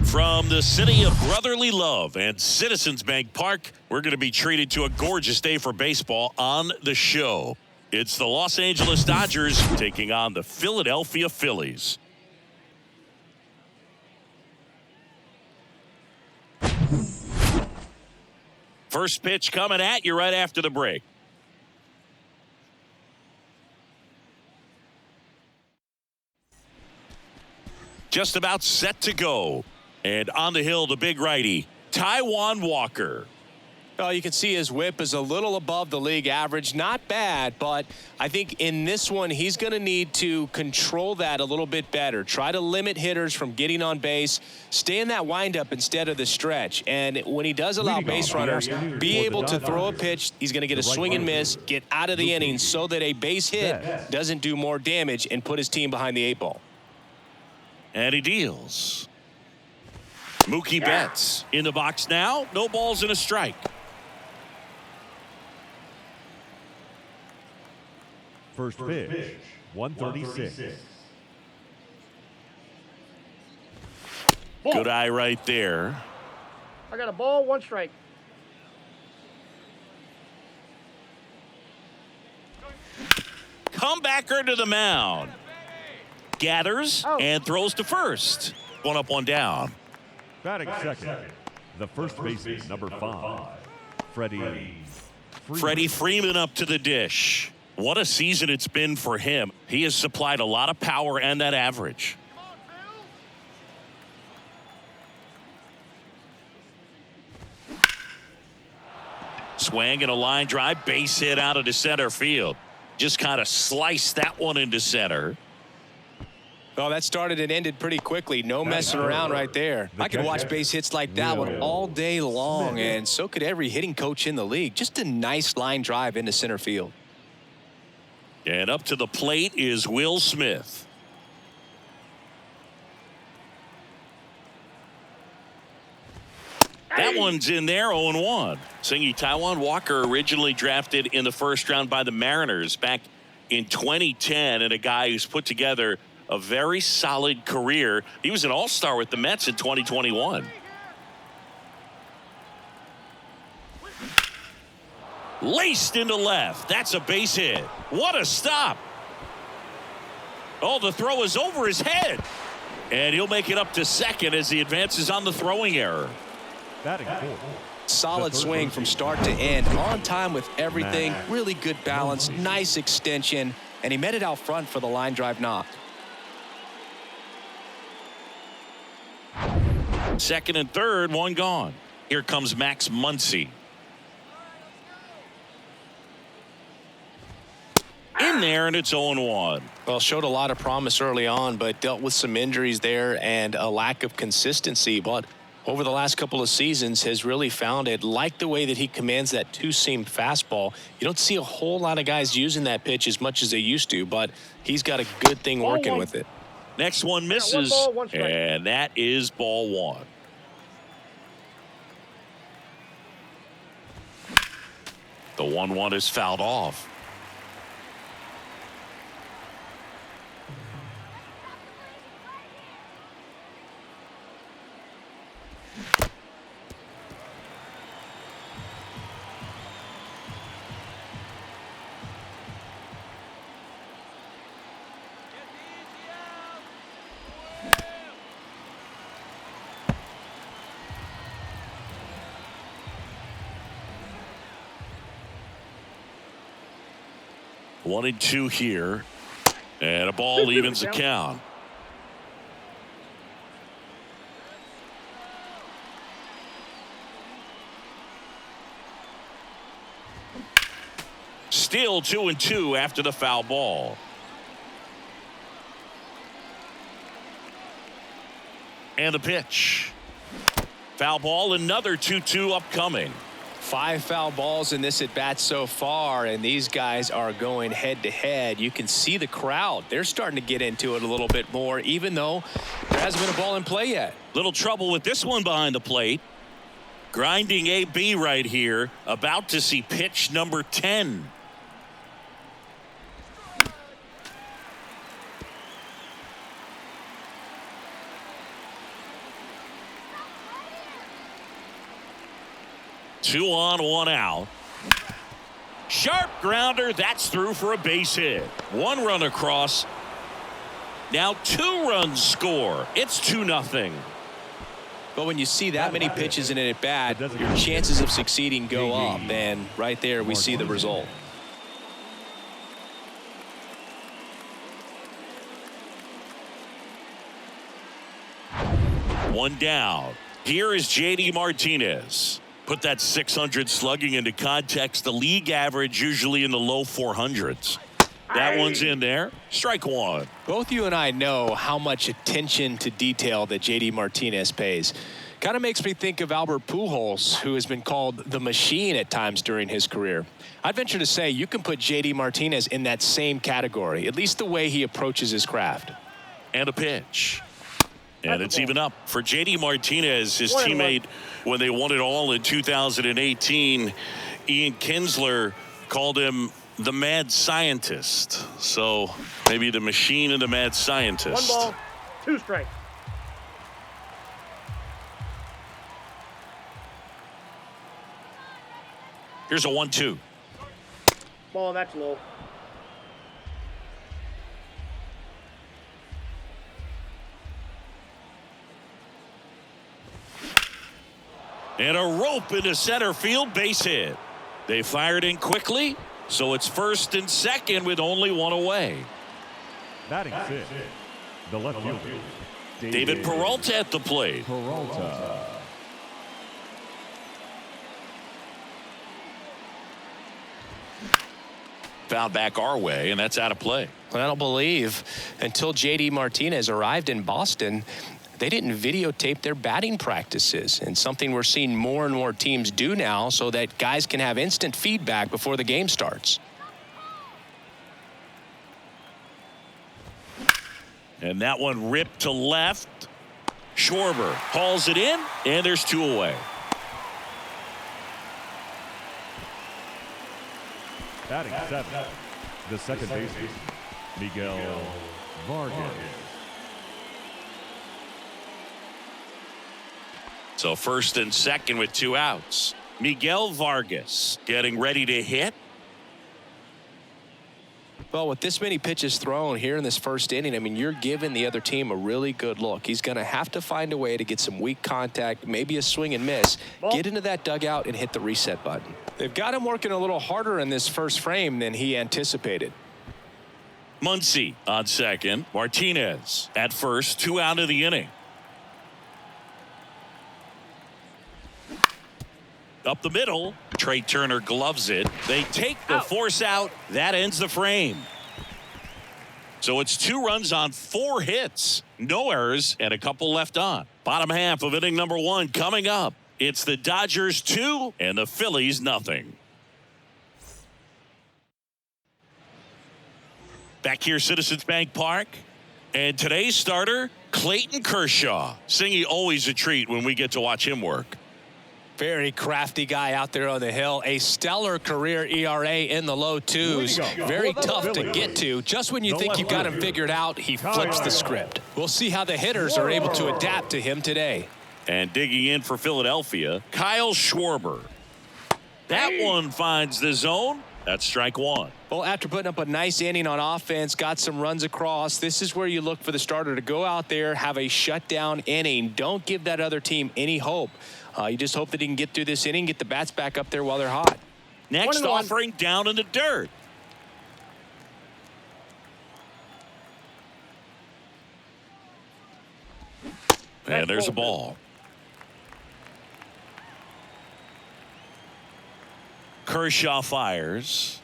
From the city of brotherly love and Citizens Bank Park, we're going to be treated to a gorgeous day for baseball on the show. It's the Los Angeles Dodgers taking on the Philadelphia Phillies. First pitch coming at you right after the break. Just about set to go. And on the hill, the big righty, Taijuan Walker. Well, you can see his whip is a little above the league average. Not bad, but I think in this one, he's going to need to control that a little bit better. Try to limit hitters from getting on base. Stay in that windup instead of the stretch. And when he does allow base runners, be able to throw a pitch. He's going to get a swing and miss, get out of the inning so that a base hit doesn't do more damage and put his team behind the 8 ball. And he deals. Mookie Betts in the box now. No balls and a strike. First pitch, 136. Good eye right there. I got a ball, 1 strike. Comebacker to the mound. Gathers and throws to first. 1 up, 1 down. Batting second, the first baseman, number 5, Freddie Freeman up to the dish. What a season it's been for him. He has supplied a lot of power and that average. Swing and a line drive, base hit out of the center field. Just kind of sliced that one into center. Well, that started and ended pretty quickly. No messing around right there. I could watch base hits like that one all day long, and so could every hitting coach in the league. Just a nice line drive into center field. And up to the plate is Will Smith. That one's in there, 0-1. Singy, Taijuan Walker originally drafted in the first round by the Mariners back in 2010, and a guy who's put together a very solid career. He was an all-star with the Mets in 2021. Laced into left. That's a base hit. What a stop. Oh, the throw is over his head. And he'll make it up to second as he advances on the throwing error. Batting fourth. Solid swing from start to end. On time with everything. Really good balance. Nice extension. And he met it out front for the line drive knock. Second and third, 1 gone. Here comes Max Muncy. In there, and it's 0-1. Well, showed a lot of promise early on, but dealt with some injuries there and a lack of consistency. But over the last couple of seasons has really found it. Like the way that he commands that 2-seam fastball. You don't see a whole lot of guys using that pitch as much as they used to, but he's got a good thing working with it. Next one misses, and that is ball 1. The 1-1 is fouled off. One and 2 here, and a ball evens the count. Still 2 and 2 after the foul ball. And the pitch. Foul ball, another 2-2 upcoming. 5 foul balls in this at bat so far, and these guys are going head to head. You can see the crowd. They're starting to get into it a little bit more, even though there hasn't been a ball in play yet. Little trouble with this one behind the plate. Grinding AB right here. About to see pitch number 10. 2 on, 1 out. Sharp grounder. That's through for a base hit. 1 run across. Now 2 runs score. It's 2-0. But when you see that many pitches in an at-bat, your chances of succeeding go up. And right there, we see the result. One down. Here is J.D. Martinez. Put that 600 slugging into context. The league average usually in the low 400s. That one's in there. Strike 1. Both you and I know how much attention to detail that J.D. Martinez pays. Kind of makes me think of Albert Pujols, who has been called the machine at times during his career. I'd venture to say you can put J.D. Martinez in that same category, at least the way he approaches his craft. And a pitch. And it's even up for J.D. Martinez, his teammate, when they won it all in 2018. Ian Kinsler called him the mad scientist. So maybe the machine and the mad scientist. 1 ball, 2 strikes. Here's a 1-2. Ball, that's low. And a rope into center field, base hit. They fired in quickly, so it's 1st and 2nd with only 1 away. Batting 6th, the left fielder, David Peralta at the plate. Peralta. Foul back our way, and that's out of play. I don't believe until J.D. Martinez arrived in Boston, they didn't videotape their batting practices, and something we're seeing more and more teams do now so that guys can have instant feedback before the game starts. And that one ripped to left. Schwarber hauls it in, and there's 2 away. Batting 7th, the second baseman, Miguel Vargas. So 1st and 2nd with 2 outs. Miguel Vargas getting ready to hit. Well, with this many pitches thrown here in this 1st inning, I mean, you're giving the other team a really good look. He's going to have to find a way to get some weak contact, maybe a swing and miss, get into that dugout and hit the reset button. They've got him working a little harder in this first frame than he anticipated. Muncy on 2nd. Martinez at 1st, 2 out of the inning. Up the middle, Trey Turner gloves it. They take the force out. That ends the frame. So it's 2 runs on 4 hits. No errors and a couple left on. Bottom half of inning number 1 coming up. It's the Dodgers 2 and the Phillies nothing. Back here, Citizens Bank Park. And today's starter, Clayton Kershaw. Singy, always a treat when we get to watch him work. Very crafty guy out there on the hill. A stellar career ERA in the low 2s. Very tough to get to. Just when you think you've got him figured out, he flips the script. We'll see how the hitters are able to adapt to him today. And digging in for Philadelphia, Kyle Schwarber. That one finds the zone. That's strike 1. Well, after putting up a nice inning on offense, got some runs across, this is where you look for the starter to go out there, have a shutdown inning. Don't give that other team any hope. You just hope that he can get through this inning, get the bats back up there while they're hot. Next offering down in the dirt. And there's a ball. Kershaw fires.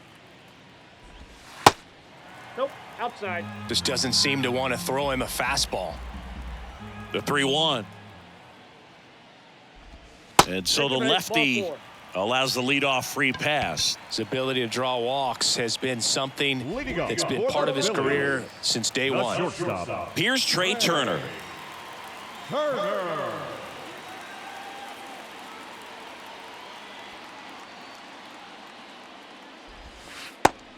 Nope, outside. Just doesn't seem to want to throw him a fastball. The 3-1. And so the lefty allows the leadoff free pass. His ability to draw walks has been something that's been part of his career since day one. Here's Trey Turner.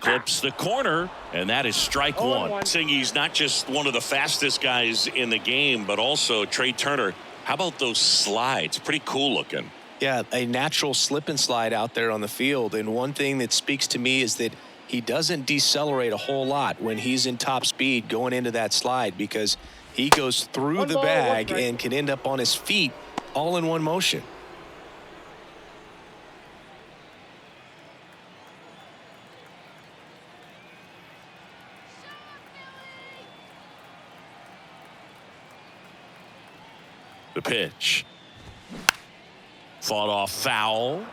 Clips the corner, and that is strike 1. Saying he's not just one of the fastest guys in the game, but also Trey Turner. How about those slides? Pretty cool looking. Yeah, a natural slip and slide out there on the field. And one thing that speaks to me is that he doesn't decelerate a whole lot when he's in top speed going into that slide, because he goes through the bag and can end up on his feet all in one motion. The pitch. Fought off foul.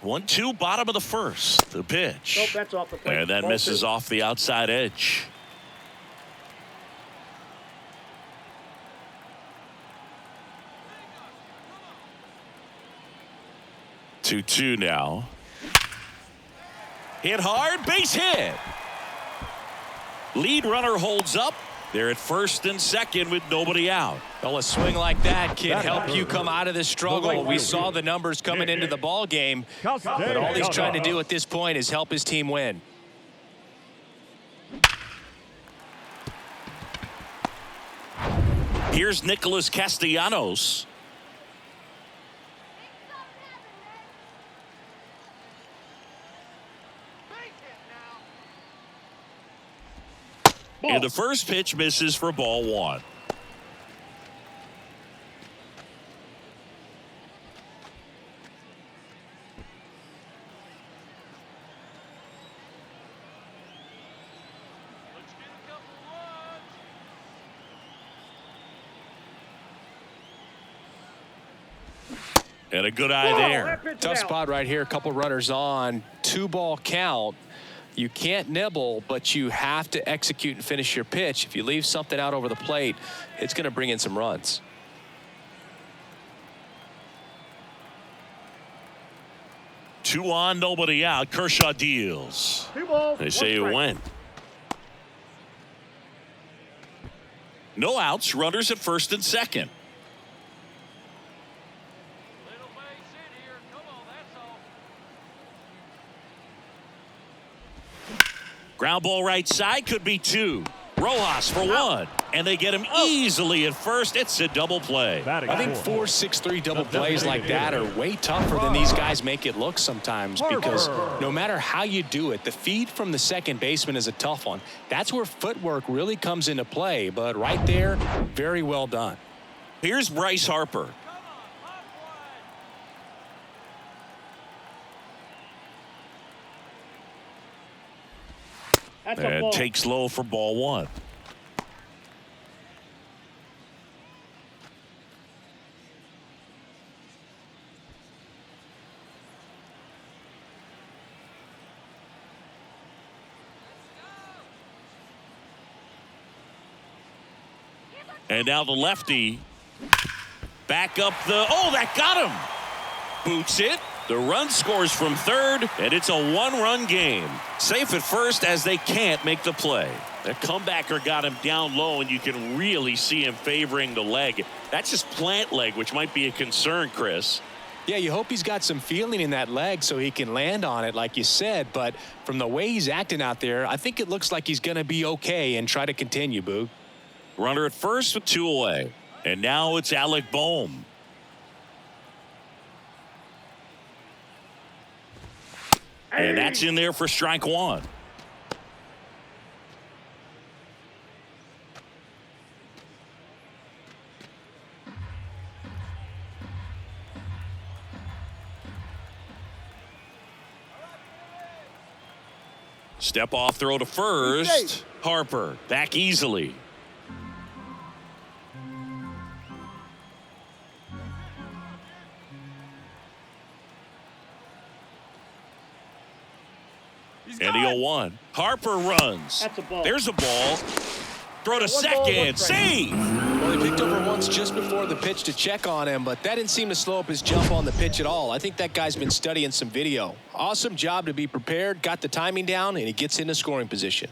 One-two, bottom of the first. The pitch. Nope, that's off the plate. And that misses off the outside edge. Two-two now. Hit hard, base hit. Lead runner holds up. They're at first and second with nobody out. Well, a swing like that can help you come out of this struggle. We saw the numbers coming into the ball game, but all he's trying to do at this point is help his team win. Here's Nicholas Castellanos. And the first pitch misses for ball one. And a good eye there. Tough spot right here. A couple runners on. 2-ball count. You can't nibble, but you have to execute and finish your pitch. If you leave something out over the plate, it's going to bring in some runs. Two on, nobody out. Kershaw deals. They say it went. No outs. Runners at first and second. Ground ball right side, could be two. Rojas for one, and they get him easily at first. It's a double play. I think 4-6-3 double plays like that are way tougher than these guys make it look sometimes, because no matter how you do it, the feed from the second baseman is a tough one. That's where footwork really comes into play, but right there, very well done. Here's Bryce Harper. And takes low for ball one. And now the lefty. Back up the. Oh, that got him. Boots it. The run scores from third, and it's a one-run game. Safe at first as they can't make the play. The comebacker got him down low, and you can really see him favoring the leg. That's his plant leg, which might be a concern, Chris. Yeah, you hope he's got some feeling in that leg so he can land on it, like you said. But from the way he's acting out there, I think it looks like he's going to be okay and try to continue, Boog. Runner at first with two away. And now it's Alec Boehm. And that's in there for strike one. Step off throw to first. Harper back easily. And the 0-1. Harper runs. That's a ball. There's a ball. Throw to second. Save. Well, he picked over once just before the pitch to check on him, but that didn't seem to slow up his jump on the pitch at all. I think that guy's been studying some video. Awesome job to be prepared, got the timing down, and he gets into scoring position.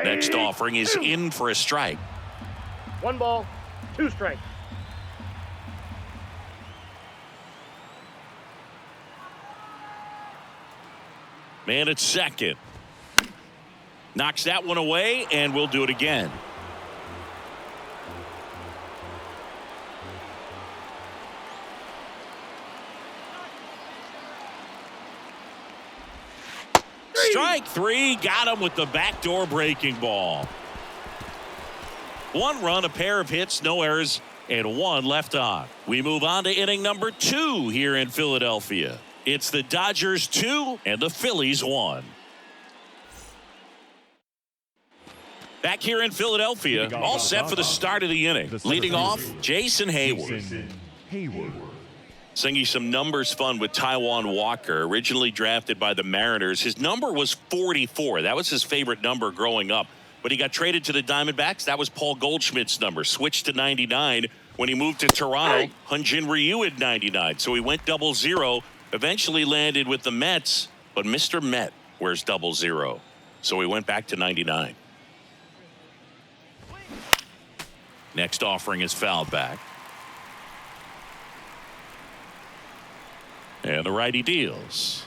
Next offering is in for a strike. 1 ball, 2 strikes. Man at second. Knocks that one away, and we'll do it again. Strike 3, got him with the backdoor breaking ball. 1 run, a pair of hits, no errors, and 1 left on. We move on to inning number 2 here in Philadelphia. It's the Dodgers 2 and the Phillies 1. Back here in Philadelphia, all set for the start of the inning. Leading off, Jason Hayward. Singing some numbers fun with Taijuan Walker, originally drafted by the Mariners. His number was 44. That was his favorite number growing up. But he got traded to the Diamondbacks. That was Paul Goldschmidt's number. Switched to 99 when he moved to Toronto. Hyun-Jin Ryu at 99. So he went 00. Eventually landed with the Mets. But Mr. Met wears 00. So he went back to 99. Next offering is fouled back. And the righty deals.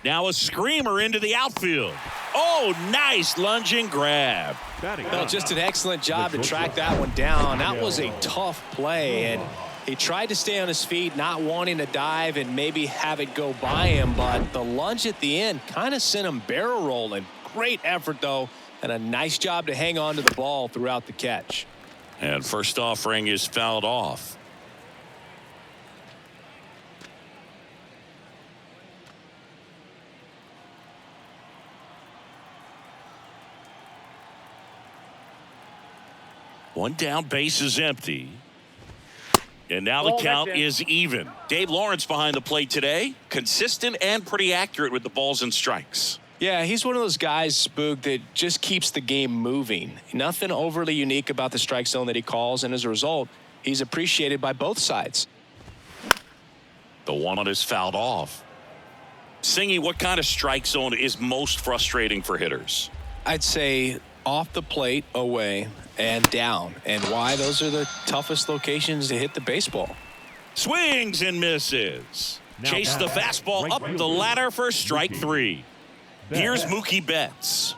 Now a screamer into the outfield. Oh, nice lunging grab. Well, just an excellent job to track that one down. That was a tough play, and he tried to stay on his feet, not wanting to dive and maybe have it go by him, but the lunge at the end kind of sent him barrel rolling. Great effort, though, and a nice job to hang on to the ball throughout the catch. And first offering is fouled off. One down, base is empty. And now the count is even. Dave Lawrence behind the plate today. Consistent and pretty accurate with the balls and strikes. Yeah, he's one of those guys, Spook, that just keeps the game moving. Nothing overly unique about the strike zone that he calls, and as a result, he's appreciated by both sides. The one is fouled off. Singy, what kind of strike zone is most frustrating for hitters? I'd say off the plate, away, and down. And why? Those are the toughest locations to hit the baseball. Swings and misses. Chase the fastball up the ladder for strike 3. Here's Mookie Betts.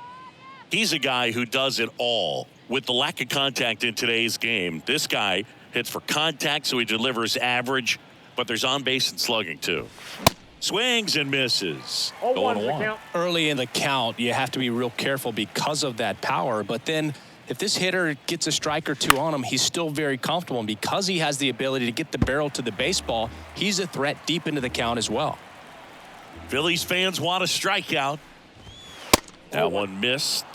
He's a guy who does it all. With the lack of contact in today's game, this guy hits for contact, so he delivers average, but there's on base and slugging too. Swings and misses. 0-1. Early in the count, you have to be real careful because of that power, but then if this hitter gets a strike or two on him, he's still very comfortable, and because he has the ability to get the barrel to the baseball, he's a threat deep into the count as well. Phillies fans want a strikeout. That one missed.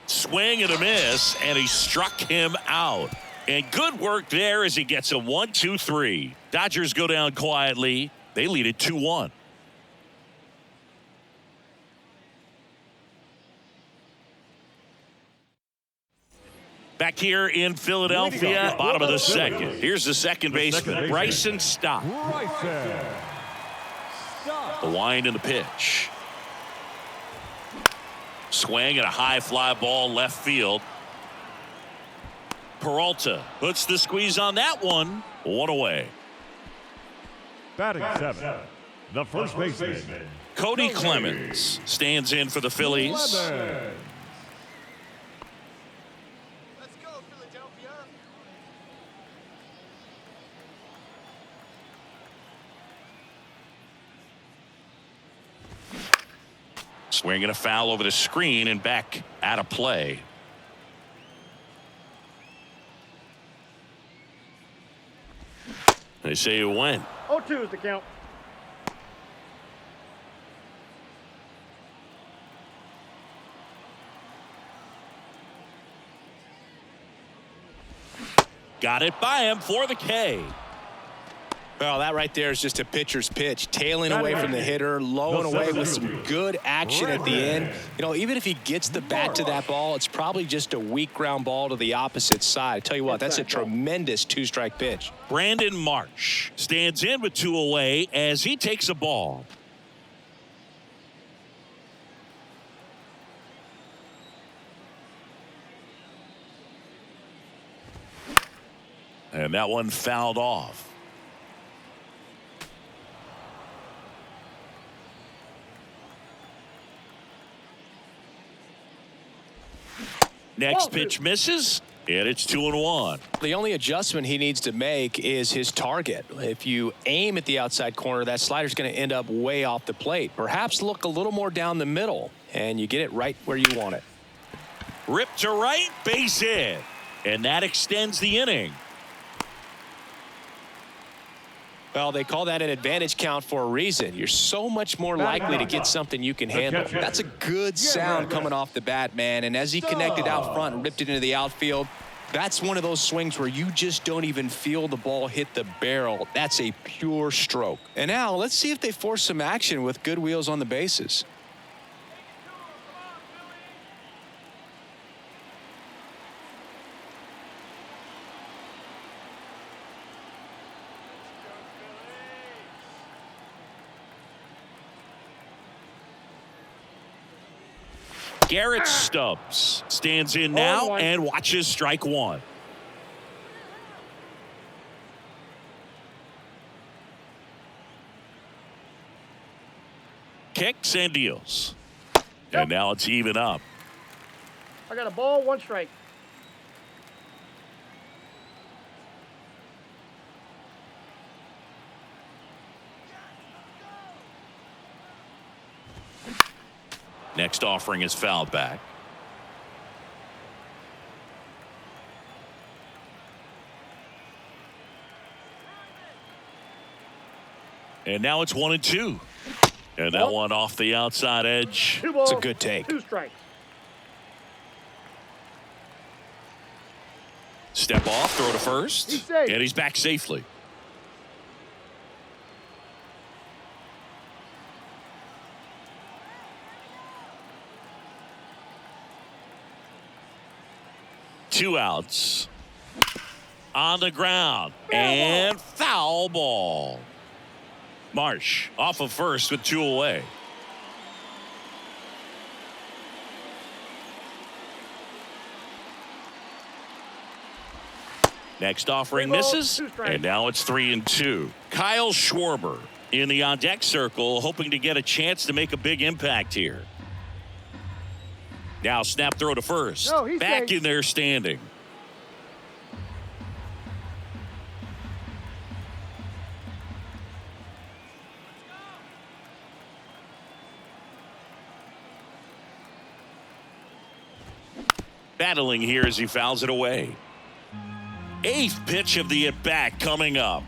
Swing and a miss, and he struck him out. And good work there as he gets a 1-2-3. Dodgers go down quietly. They lead it 2-1. Back here in Philadelphia, bottom of the second. Here's the second baseman, Bryson Stott. The wind and the pitch. Swing and a high fly ball left field. Peralta puts the squeeze on that one. 1 away. Batting 7, the first baseman, Cody Clemens stands in for the Phillies. Let's go, Philadelphia. Swinging a foul over the screen and back out of play. They say it went. 0-2 is the count. Got it by him for the K. Well, that right there is just a pitcher's pitch. Tailing away from the hitter, low and away with some good action at the end. You know, even if he gets the bat to that ball, it's probably just a weak ground ball to the opposite side. I tell you what, that's a tremendous two-strike pitch. Brandon Marsh stands in with 2 away as he takes a ball. And that one fouled off. Next pitch misses, and it's 2-1. The only adjustment he needs to make is his target. If you aim at the outside corner, that slider's going to end up way off the plate. Perhaps look a little more down the middle, and you get it right where you want it. Ripped to right, base hit, and that extends the inning. Well, they call that an advantage count for a reason. You're so much more likely to get something you can handle. That's a good sound coming off the bat, man. And as he connected out front and ripped it into the outfield, that's one of those swings where you just don't even feel the ball hit the barrel. That's a pure stroke. And now let's see if they force some action with good wheels on the bases. Garrett Stubbs stands in now and watches strike one. Kicks and deals. And now it's even up. I got a ball, 1 strike. Next offering is fouled back. And now it's 1-2. And that one off the outside edge. 2 balls, it's a good take. 2 strikes. Step off, throw to first. He's safe. And he's back safely. Two outs. On the ground. And foul ball. Marsh off of first with 2 away. Next offering misses. And now it's 3-2. Kyle Schwarber in the on deck circle, hoping to get a chance to make a big impact here. Now snap throw to first. Back in there standing. Battling here as he fouls it away. 8th pitch of the at-bat coming up.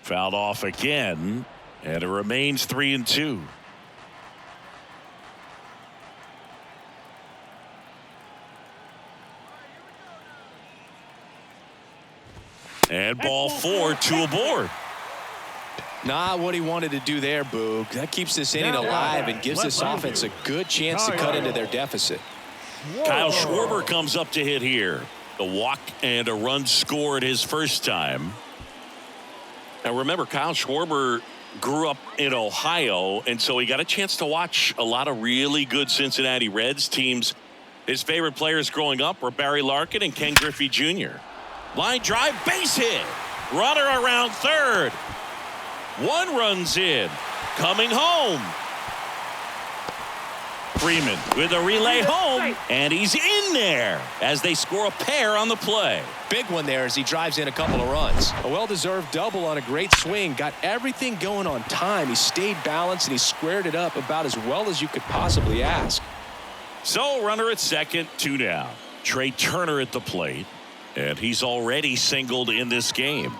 Fouled off again, and it remains 3-2. And ball 4, 2 aboard. Not what he wanted to do there, Boog. That keeps this inning alive and gives this offense a good chance to cut into their deficit. Kyle Schwarber comes up to hit here. The walk and a run scored his first time. Now remember, Kyle Schwarber grew up in Ohio, and so he got a chance to watch a lot of really good Cincinnati Reds teams. His favorite players growing up were Barry Larkin and Ken Griffey Jr. Line drive, base hit. Runner around third. 1 runs in. Coming home. Freeman with a relay home, and he's in there as they score a pair on the play. Big one there as he drives in a couple of runs. A well-deserved double on a great swing. Got everything going on time. He stayed balanced and he squared it up about as well as you could possibly ask. So runner at second, 2 down. Trey Turner at the plate, and he's already singled in this game.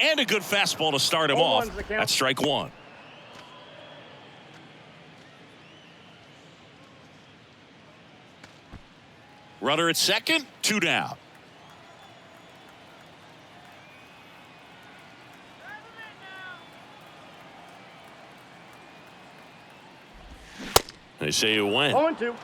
And a good fastball to start him off. That's strike 1. Runner at second, 2 down. They say you win. 0-2.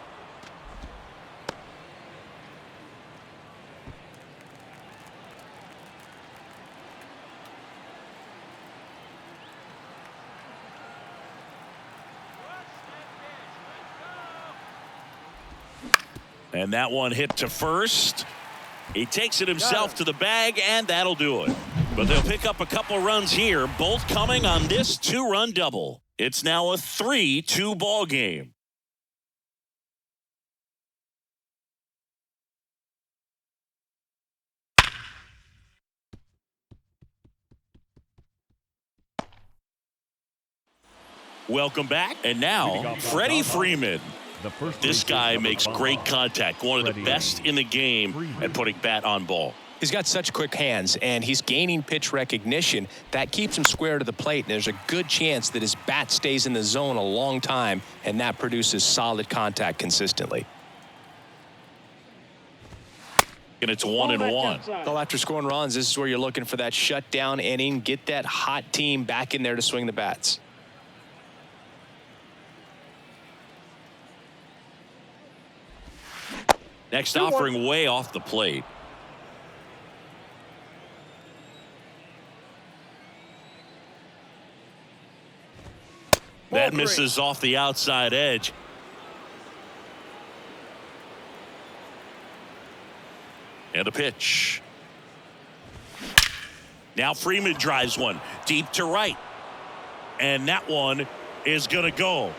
And that one hit to first. He takes it himself to the bag, and that'll do it. But they'll pick up a couple runs here, both coming on this 2-run double. It's now a 3-2 ball game. Welcome back. And now, Freddie Freeman. This guy makes great contact. One of the best in the game at putting bat on ball. He's got such quick hands, and he's gaining pitch recognition. That keeps him square to the plate, and there's a good chance that his bat stays in the zone a long time, and that produces solid contact consistently. And it's 1-1. Well, after scoring runs, this is where you're looking for that shutdown inning. Get that hot team back in there to swing the bats. Next offering way off the plate. That misses off the outside edge. And a pitch. Now Freeman drives one deep to right. And that one is going to go.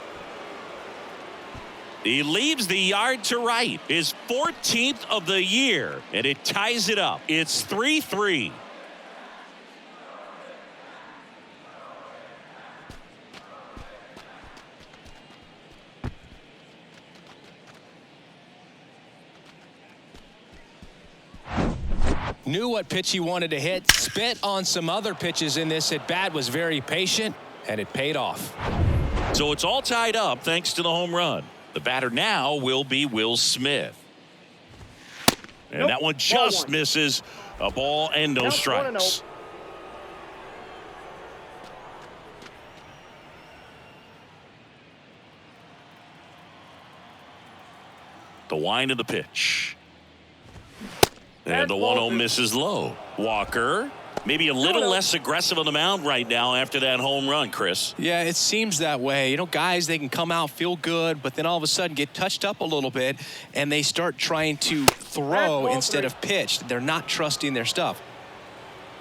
He leaves the yard to right. His 14th of the year. And it ties it up. It's 3-3. Knew what pitch he wanted to hit. Spit on some other pitches in this at bat. Was very patient, and it paid off. So it's all tied up thanks to the home run. The batter now will be Will Smith. And that one just misses. A ball and no strikes. The wind of the pitch. And the 1-0 misses low. Walker, maybe a little less aggressive on the mound right now after that home run, Chris. Yeah, it seems that way. You know, guys, they can come out, feel good, but then all of a sudden get touched up a little bit, and they start trying to throw instead of pitch. They're not trusting their stuff.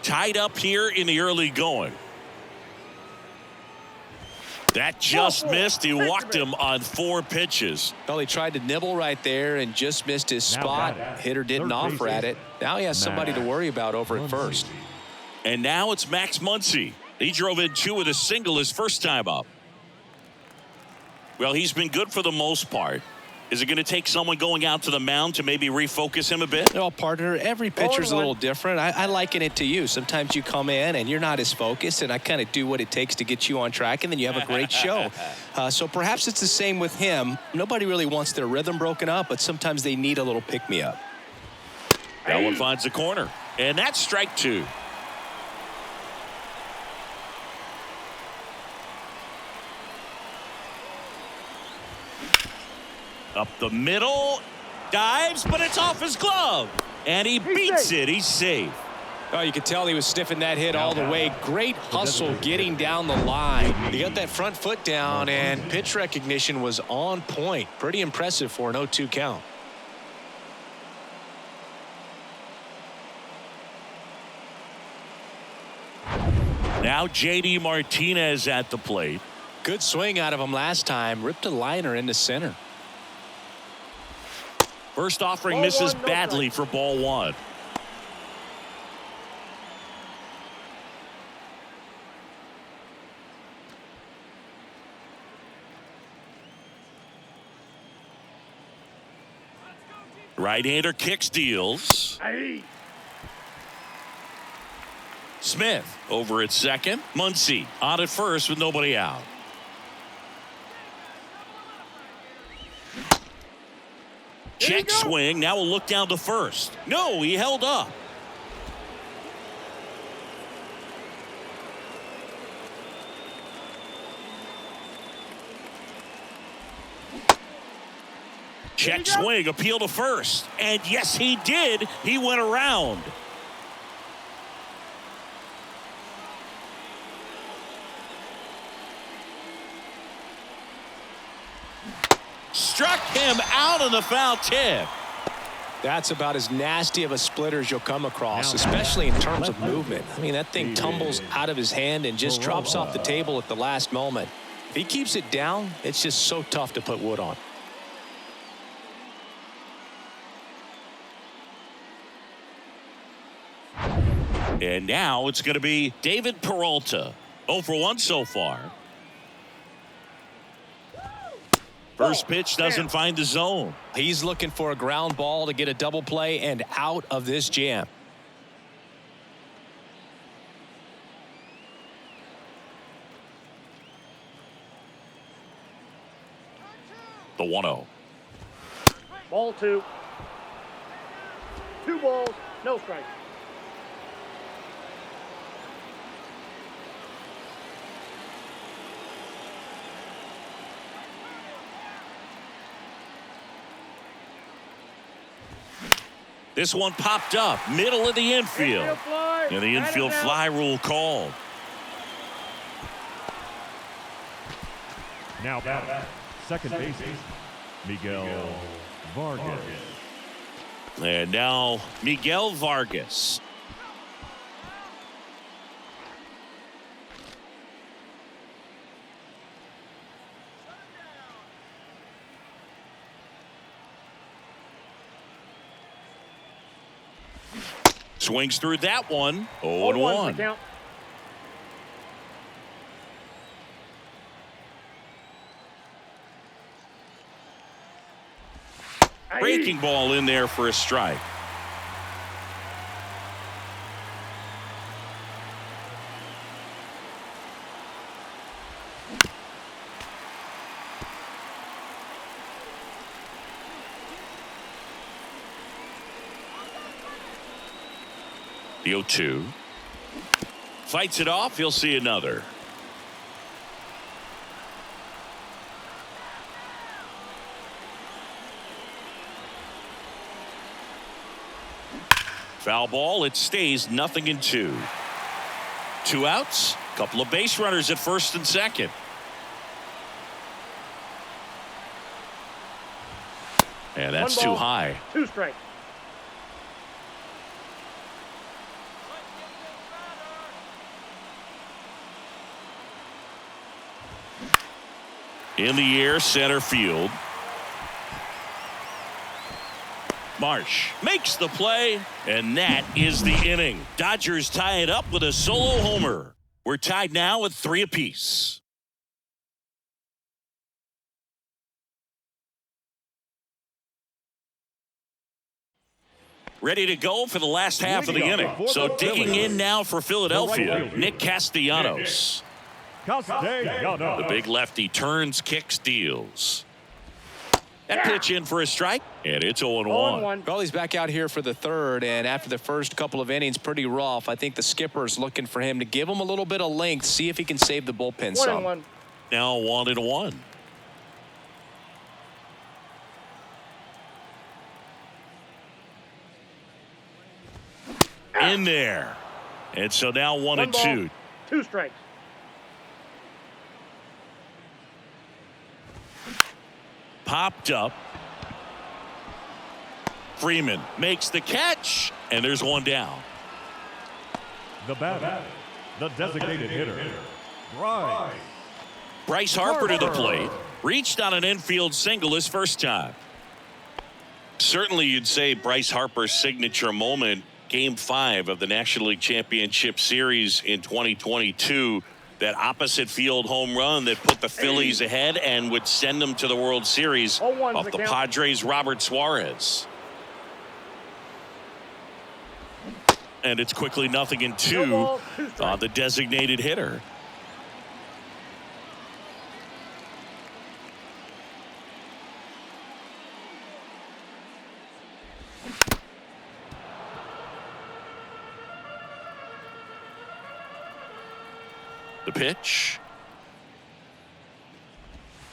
Tied up here in the early going. That just missed. He walked him on 4 pitches. Well, he tried to nibble right there and just missed his spot. Hitter didn't offer at it. Now he has somebody to worry about over at first. And now it's Max Muncy. He drove in 2 with a single his first time up. Well, he's been good for the most part. Is it going to take someone going out to the mound to maybe refocus him a bit? Well, partner, every pitcher's a little different. I liken it to you. Sometimes you come in and you're not as focused, and I kind of do what it takes to get you on track, and then you have a great show. So perhaps it's the same with him. Nobody really wants their rhythm broken up, but sometimes they need a little pick-me-up. That one finds the corner, and that's strike 2. Up the middle, dives, but it's off his glove, and he beats it. He's safe. Oh, you could tell he was sniffing that hit all the way. Great hustle getting down the line. He got that front foot down, and pitch recognition was on point. Pretty impressive for an 0-2 count. Now J.D. Martinez at the plate. Good swing out of him last time. Ripped a liner into center. First offering misses badly for ball 1. Right-hander kicks, deals. Smith over at second. Muncy on at first with nobody out. Check swing. Now we'll look down to first. No, he held up. Check swing, appeal to first. And yes, he did. He went around. Struck him out on the foul tip. That's about as nasty of a splitter as you'll come across, especially in terms of movement. I mean, that thing tumbles out of his hand and just drops off the table at the last moment. If he keeps it down, it's just so tough to put wood on. And now it's going to be David Peralta. 0 for 1 so far. First pitch doesn't find the zone. He's looking for a ground ball to get a double play and out of this jam. The 1-0. Ball 2. 2 balls, no strikes. This one popped up, middle of the infield. Fly. And the infield fly rule called. Now back, second baseman, Miguel Vargas. And now Miguel Vargas. Swings through that one. 0-1. Breaking ball in there for a strike. The 0-2. Fights it off. He'll see another. Foul ball. It stays 0-2. 2 outs. Couple of base runners at first and second. And that's 1 ball, too high. 2 strikes. In the air, center field. Marsh makes the play, and that is the inning. Dodgers tie it up with a solo homer. We're tied now at 3 apiece. Ready to go for the last half of the inning. So digging in now for Philadelphia, Nick Castellanos. The big lefty turns, kicks, deals. That pitch in for a strike, and it's 0-1. Well, he's back out here for the third, and after the first couple of innings, pretty rough. I think the skipper's looking for him to give him a little bit of length, see if he can save the bullpen some. 1-1. Now 1-1. In there. And so now 1-2. 2 strikes. Popped up. Freeman makes the catch, and there's 1 down. The batter, the designated hitter, Bryce Harper to the plate. Reached on an infield single his first time. Certainly you'd say Bryce Harper's signature moment, Game 5 of the National League Championship Series in 2022. That opposite field home run that put the Phillies ahead and would send them to the World Series off the Padres' Robert Suarez. And it's quickly 0-2 on the designated hitter. The pitch.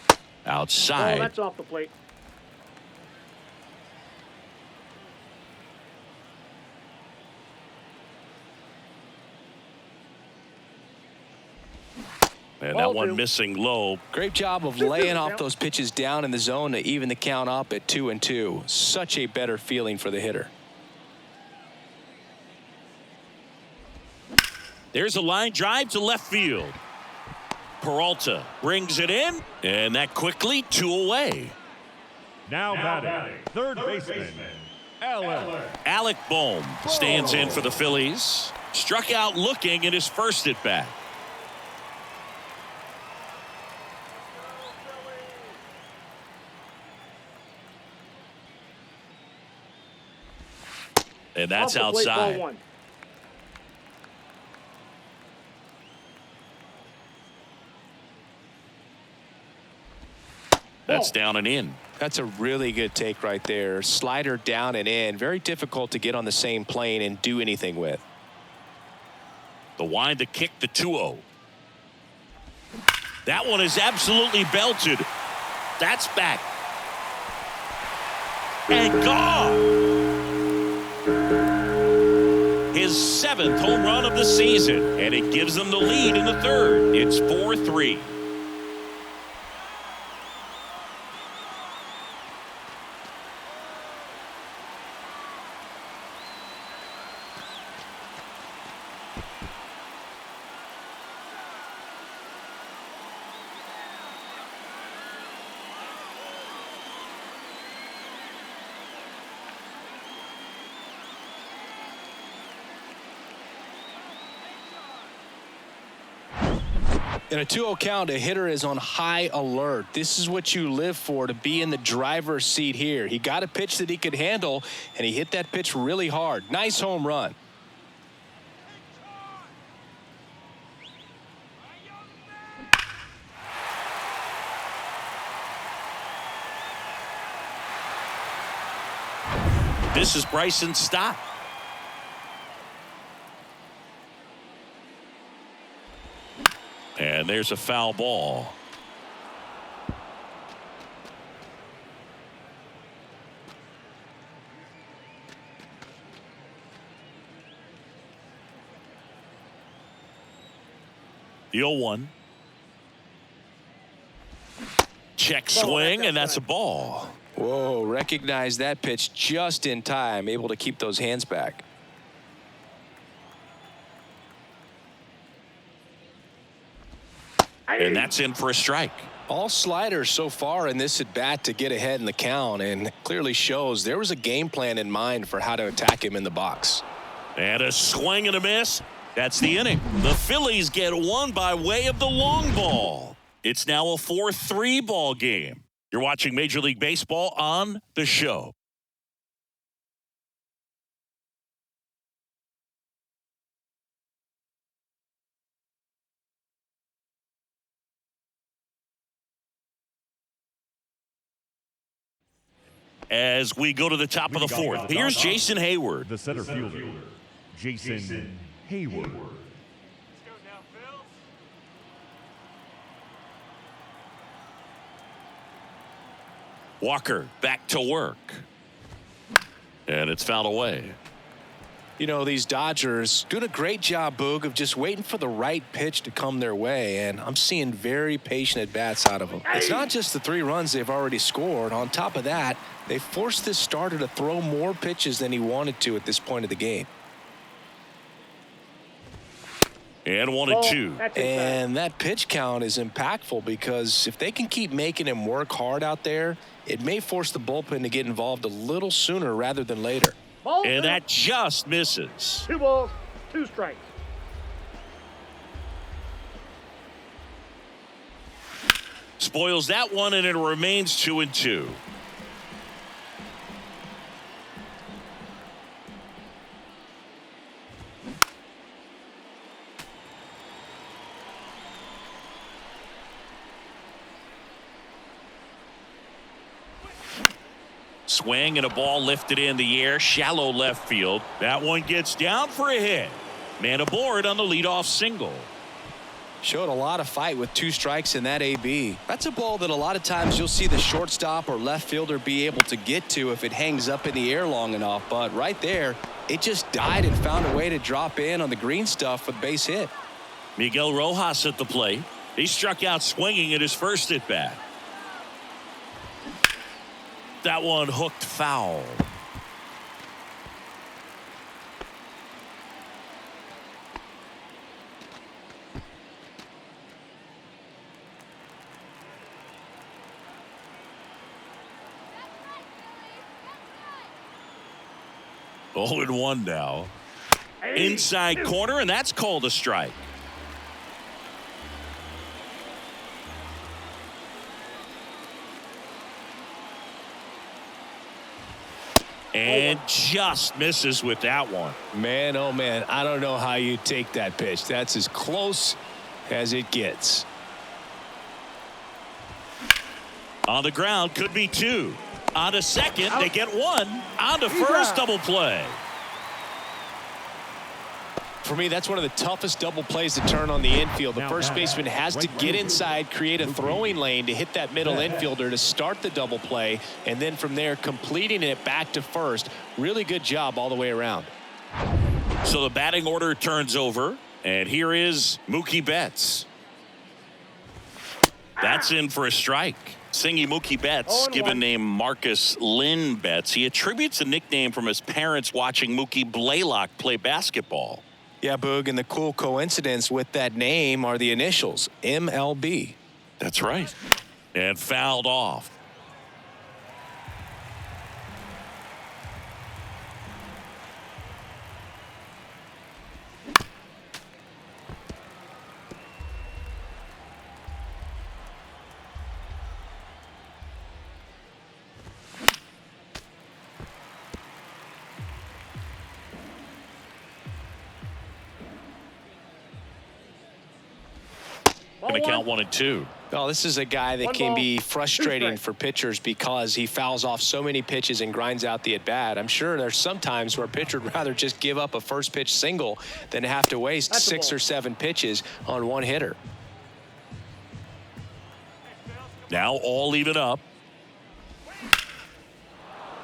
Oh, Outside. that's off the plate. And Ball that one two. missing low. Great job of laying off those pitches down in the zone to even the count up at 2-2. Such a better feeling for the hitter. There's a line drive to left field. Peralta brings it in, and that quickly 2 away. Now batting, third baseman, Alec Bohm stands in for the Phillies. Struck out looking at his first at bat. And that's Off the plate, ball outside. one. That's down and in. That's a really good take right there. Slider down and in. Very difficult to get on the same plane and do anything with. The wind to kick the 2-0. That one is absolutely belted. That's back. And gone. His 7th home run of the season, and it gives them the lead in the third. It's 4-3. In a 2-0 count, a hitter is on high alert. This is what you live for, to be in the driver's seat here. He got a pitch that he could handle, and he hit that pitch really hard. Nice home run. This is Bryson's stop. And there's a foul ball. The 0-1. Check swing, and that's a ball. Whoa, recognize that pitch just in time, able to keep those hands back. And that's in for a strike. All sliders so far in this at bat to get ahead in the count, and clearly shows there was a game plan in mind for how to attack him in the box. And a swing and a miss. That's the inning. The Phillies get one by way of the long ball. It's now a 4-3 ball game. You're watching Major League Baseball on The Show. As we go to the top of the fourth, here's Jason Hayward. the center fielder, Jason Hayward. Walker back to work. And it's fouled away. You know, these Dodgers doing a great job, Boog, of just waiting for the right pitch to come their way, and I'm seeing very patient at-bats out of them. It's not just the 3 runs they've already scored. On top of that, they forced this starter to throw more pitches than he wanted to at this point of the game. And 1-2. And that pitch count is impactful because if they can keep making him work hard out there, it may force the bullpen to get involved a little sooner rather than later. And that just misses. 2 balls, 2 strikes. Spoils that one, and it remains 2-2. Swing and a ball lifted in the air, shallow left field. That one gets down for a hit. Man aboard on the leadoff single. Showed a lot of fight with 2 strikes in that AB. That's a ball that a lot of times you'll see the shortstop or left fielder be able to get to if it hangs up in the air long enough. But right there, it just died and found a way to drop in on the green stuff with base hit. Miguel Rojas at the plate. He struck out swinging at his first at bat. That one hooked foul. Oh, and 1 now. Inside corner, and that's called a strike. And just misses with that one. Man, oh man, I don't know how you take that pitch. That's as close as it gets. On the ground, could be 2. On to second, they get 1. On to first, double play. For me, that's one of the toughest double plays to turn on the infield. The first baseman has to get inside, create a throwing lane to hit that middle infielder to start the double play, and then from there completing it back to first. Really good job all the way around. So the batting order turns over, and here is Mookie Betts. That's in for a strike. Singy Mookie Betts, given name Marcus Lynn Betts. He attributes a nickname from his parents watching Mookie Blaylock play basketball. Yeah, Boog, and the cool coincidence with that name are the initials, MLB. That's right. And fouled off. Going to count 1 and 2. Oh, this is a guy that can be frustrating for pitchers because he fouls off so many pitches and grinds out the at-bat. I'm sure there's some times where a pitcher would rather just give up a first pitch single than have to waste 6 or 7 pitches on one hitter. Now all even up.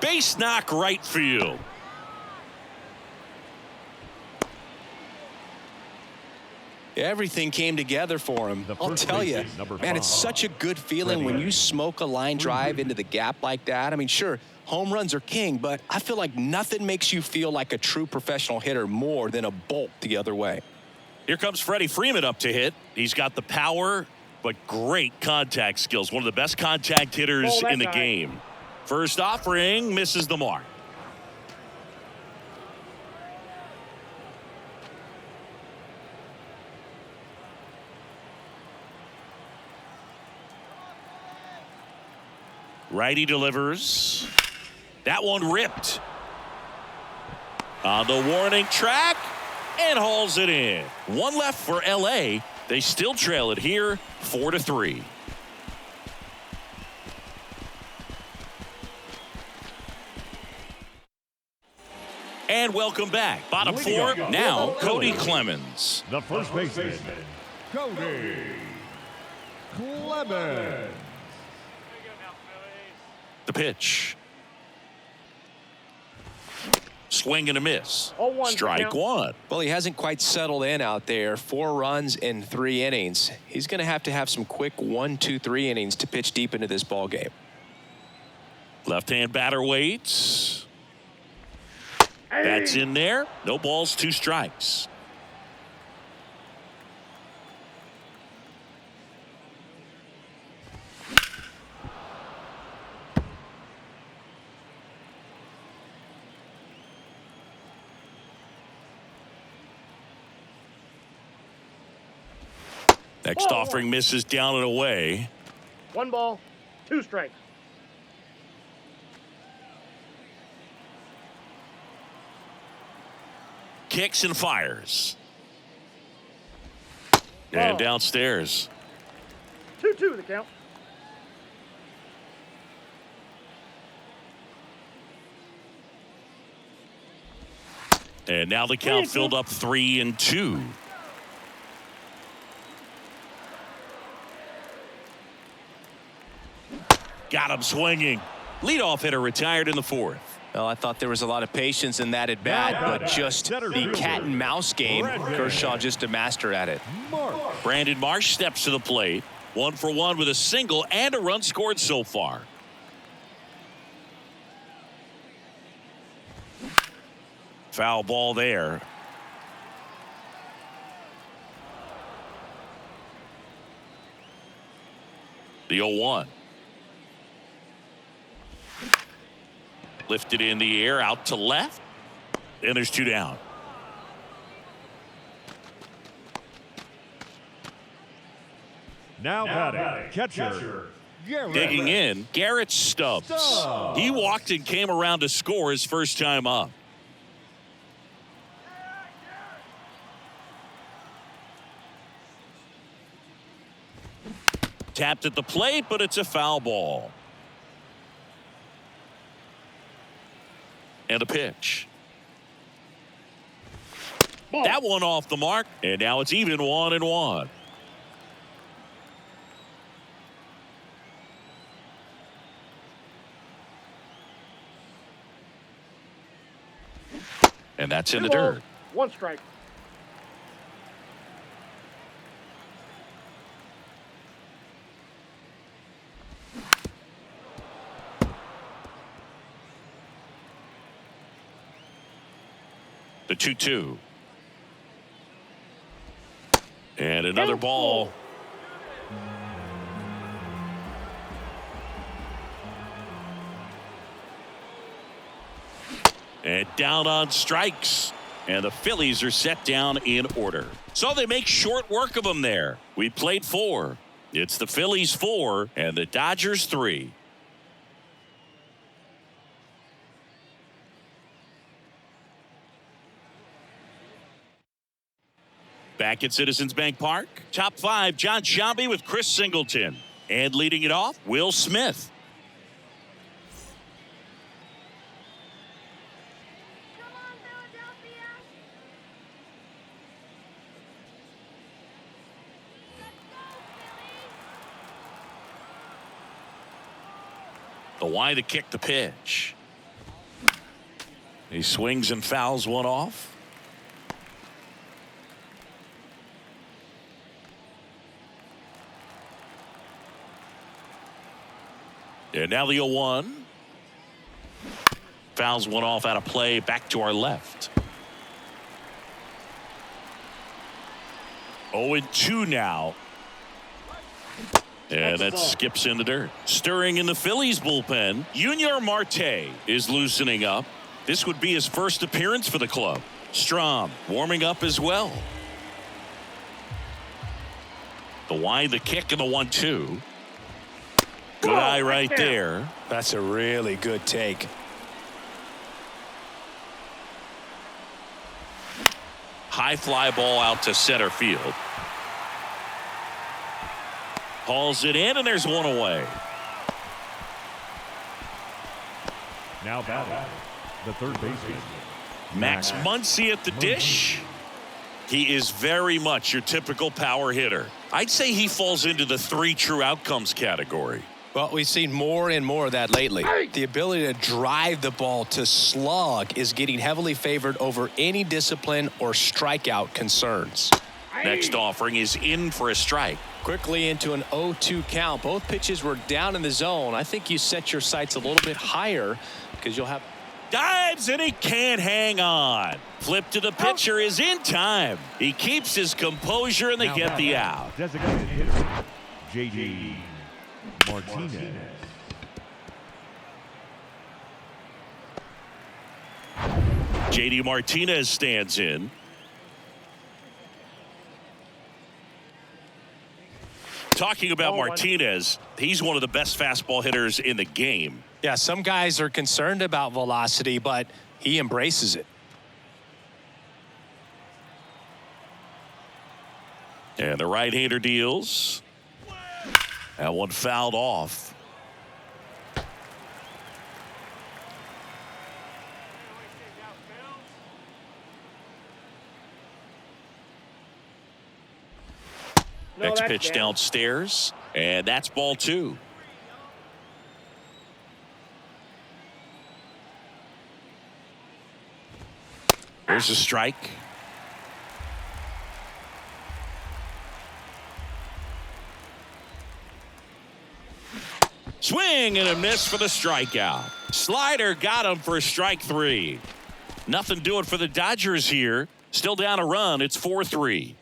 Base knock right field. Everything came together for him. I'll tell you, man, it's such a good feeling when you smoke a line drive into the gap like that. I mean, sure, home runs are king, but I feel like nothing makes you feel like a true professional hitter more than a bolt the other way. Here comes Freddie Freeman up to hit. He's got the power, but great contact skills. One of the best contact hitters in the game. First offering misses the mark. Righty delivers. That one ripped. On the warning track and hauls it in. 1 left for LA. They still trail it here 4-3. And welcome back. Bottom 4 now Cody Clemens. The first baseman, Cody Clemens. The pitch. Swing and a miss. Strike 1. Well, he hasn't quite settled in out there. 4 runs in 3 innings. He's going to have some quick 1, 2, 3 innings to pitch deep into this ball game. Left-hand batter waits. That's in there. No balls, 2 strikes. Next offering misses down and away. 1 ball, 2 strikes. Kicks and fires. And downstairs. 2-2 the count. And now the count filled up 3-2. Got him swinging. Leadoff hitter retired in the fourth. Well, I thought there was a lot of patience in that at bat, but just the cat and mouse game, Kershaw just a master at it. Brandon Marsh steps to the plate. 1 for 1 with a single and a run scored so far. Foul ball there. The 0-1. Lifted in the air out to left. And there's 2 down. Now batting, catcher. Digging in, Garrett Stubbs. He walked and came around to score his first time up. Tapped at the plate, but it's a foul ball. And a pitch. Ball. That one off the mark, and now it's even 1-1. And that's in the dirt. 1 strike. The 2-2. And another ball. And down on strikes. And the Phillies are set down in order. So they make short work of them there. We played 4. It's the Phillies 4 and the Dodgers 3. Back at Citizens Bank Park, top 5, John Sciambi with Chris Singleton. And leading it off, Will Smith. Come on, Philadelphia! The why to kick the pitch. He swings and fouls one off. And now the 0-1. Fouls one off out of play back to our left. 0-2 now. And that skips in the dirt. Stirring in the Phillies bullpen, Junior Marte is loosening up. This would be his first appearance for the club. Strom warming up as well. The wide, the kick, and the 1-2. Good eye right there. That's a really good take. High fly ball out to center field. Hauls it in, and there's one away. Now batting, the third baseman, Max Muncy at the dish. He is very much your typical power hitter. I'd say he falls into the 3 true outcomes category. Well, we've seen more and more of that lately. The ability to drive the ball to slug is getting heavily favored over any discipline or strikeout concerns. Next offering is in for a strike. Quickly into an 0-2 count. Both pitches were down in the zone. I think you set your sights a little bit higher because you'll have... Dives and he can't hang on. Flip to the pitcher is in time. He keeps his composure and they now get the batting, out. designated hitter, J.D. Martinez. J.D. Martinez stands in. Talking about Martinez, he's one of the best fastball hitters in the game. Yeah, some guys are concerned about velocity, but he embraces it. And the right-hander deals. That one fouled off. Next pitch downstairs, and that's ball 2. There's a strike. Swing and a miss for the strikeout. Slider got him for strike 3. Nothing doing for the Dodgers here. Still down a run. It's 4-3.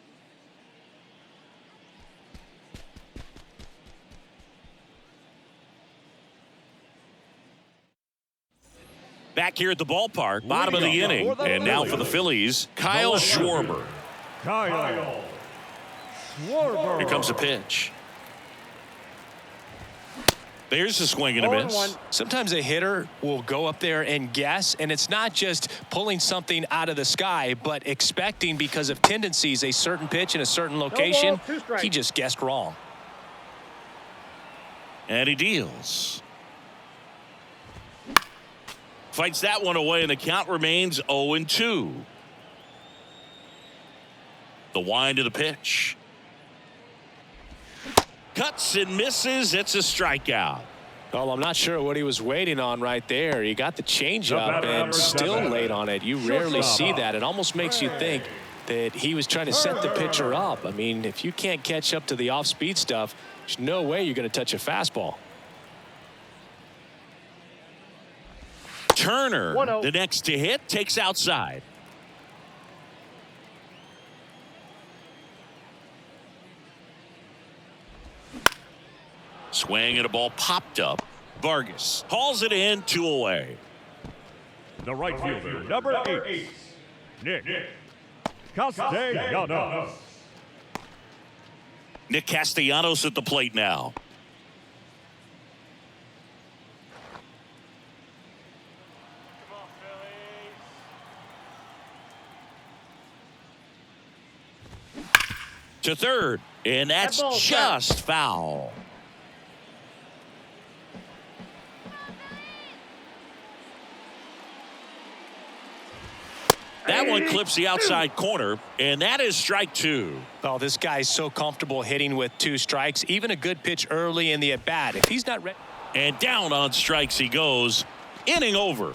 Back here at the ballpark, bottom of the inning. And now for the Phillies, Kyle Schwarber. Kyle Schwarber. Here comes a pitch. There's a swing and a miss. Sometimes a hitter will go up there and guess, and it's not just pulling something out of the sky, but expecting because of tendencies a certain pitch in a certain location. No ball, 2 strikes. He just guessed wrong. And he deals. Fights that one away, and the count remains 0-2. The wind of the pitch. Cuts and misses. It's a strikeout. Well, I'm not sure what he was waiting on right there. He got the changeup and still late on it. You rarely see that. It almost makes you think that he was trying to set the pitcher up. I mean, if you can't catch up to the off-speed stuff, there's no way you're going to touch a fastball. Turner, 1-0. the next to hit, takes outside. Swing and a ball popped up. Vargas hauls it in, 2 away. The right fielder, number 8, Nick Castellanos. Nick Castellanos at the plate now. To third, and that's That ball's just foul. That one clips the outside corner, and that is strike 2. Oh, this guy's so comfortable hitting with 2 strikes. Even a good pitch early in the at-bat. If he's not ready. And down on strikes he goes. Inning over.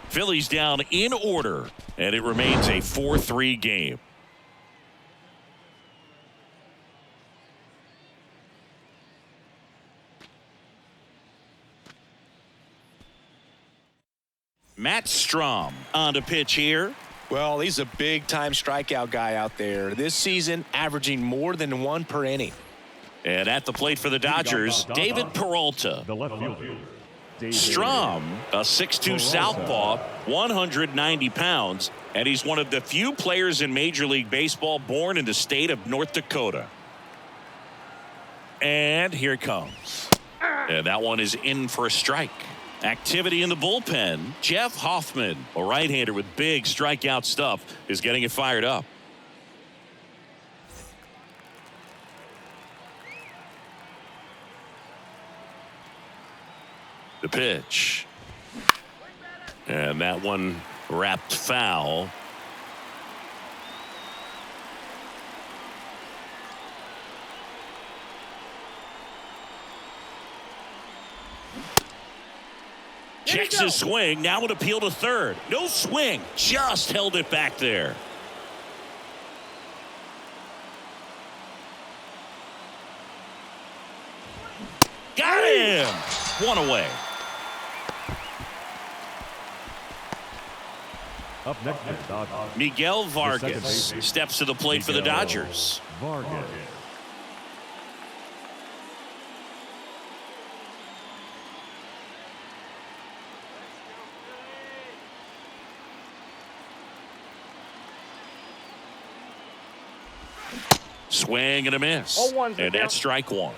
Phillies down in order, and it remains a 4-3 game. Matt Strom on the pitch here. Well, he's a big-time strikeout guy out there. This season, averaging more than 1 per inning. And at the plate for the Dodgers, David Peralta. The left fielder, David Strom, a 6'2 southpaw, 190 pounds, and he's one of the few players in Major League Baseball born in the state of North Dakota. And here it comes. And that one is in for a strike. Activity in the bullpen. Jeff Hoffman, a right-hander with big strikeout stuff, is getting it fired up. The pitch. And that one wrapped foul. Checks his swing. Now an appeal to third. No swing. Just held it back there. Got him. 1 away. Up next is Dodgers. Miguel second Vargas baseman, steps to the plate for the Miguel Dodgers. Vargas. Swing and a miss. 0-1's the And count. that's strike 1.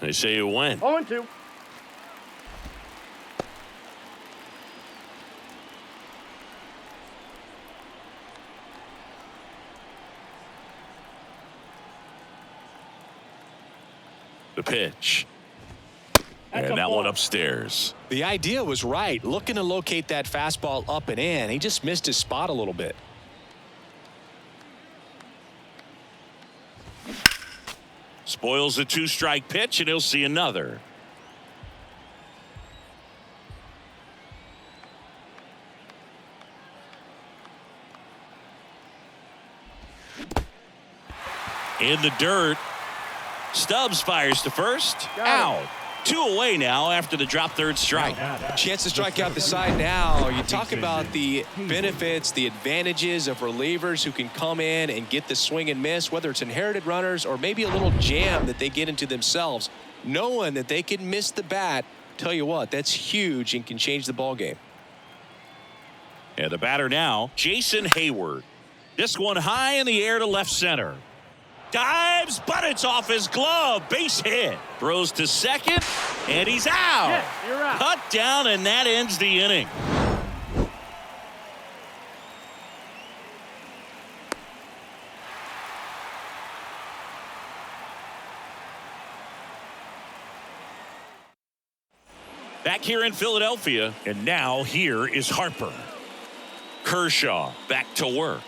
They say you win. 0-2. The pitch. That's And a that ball. one upstairs. The idea was right. Looking to locate that fastball up and in. He just missed his spot a little bit. Spoils the 2-strike pitch, and he'll see another. In the dirt. Stubbs fires to first. Out. 2 away now after the drop third strike. Chance to strike out the side now. You talk about the benefits, the advantages of relievers who can come in and get the swing and miss, whether it's inherited runners or maybe a little jam that they get into themselves. Knowing that they can miss the bat, tell you what, that's huge and can change the ball game. And the batter now, Jason Hayward. This one high in the air to left center. Dives, but it's off his glove. Base hit. Throws to second, and he's out. Yes, you're out. Cut down, and that ends the inning. Back here in Philadelphia, and now here is Harper. Kershaw back to work.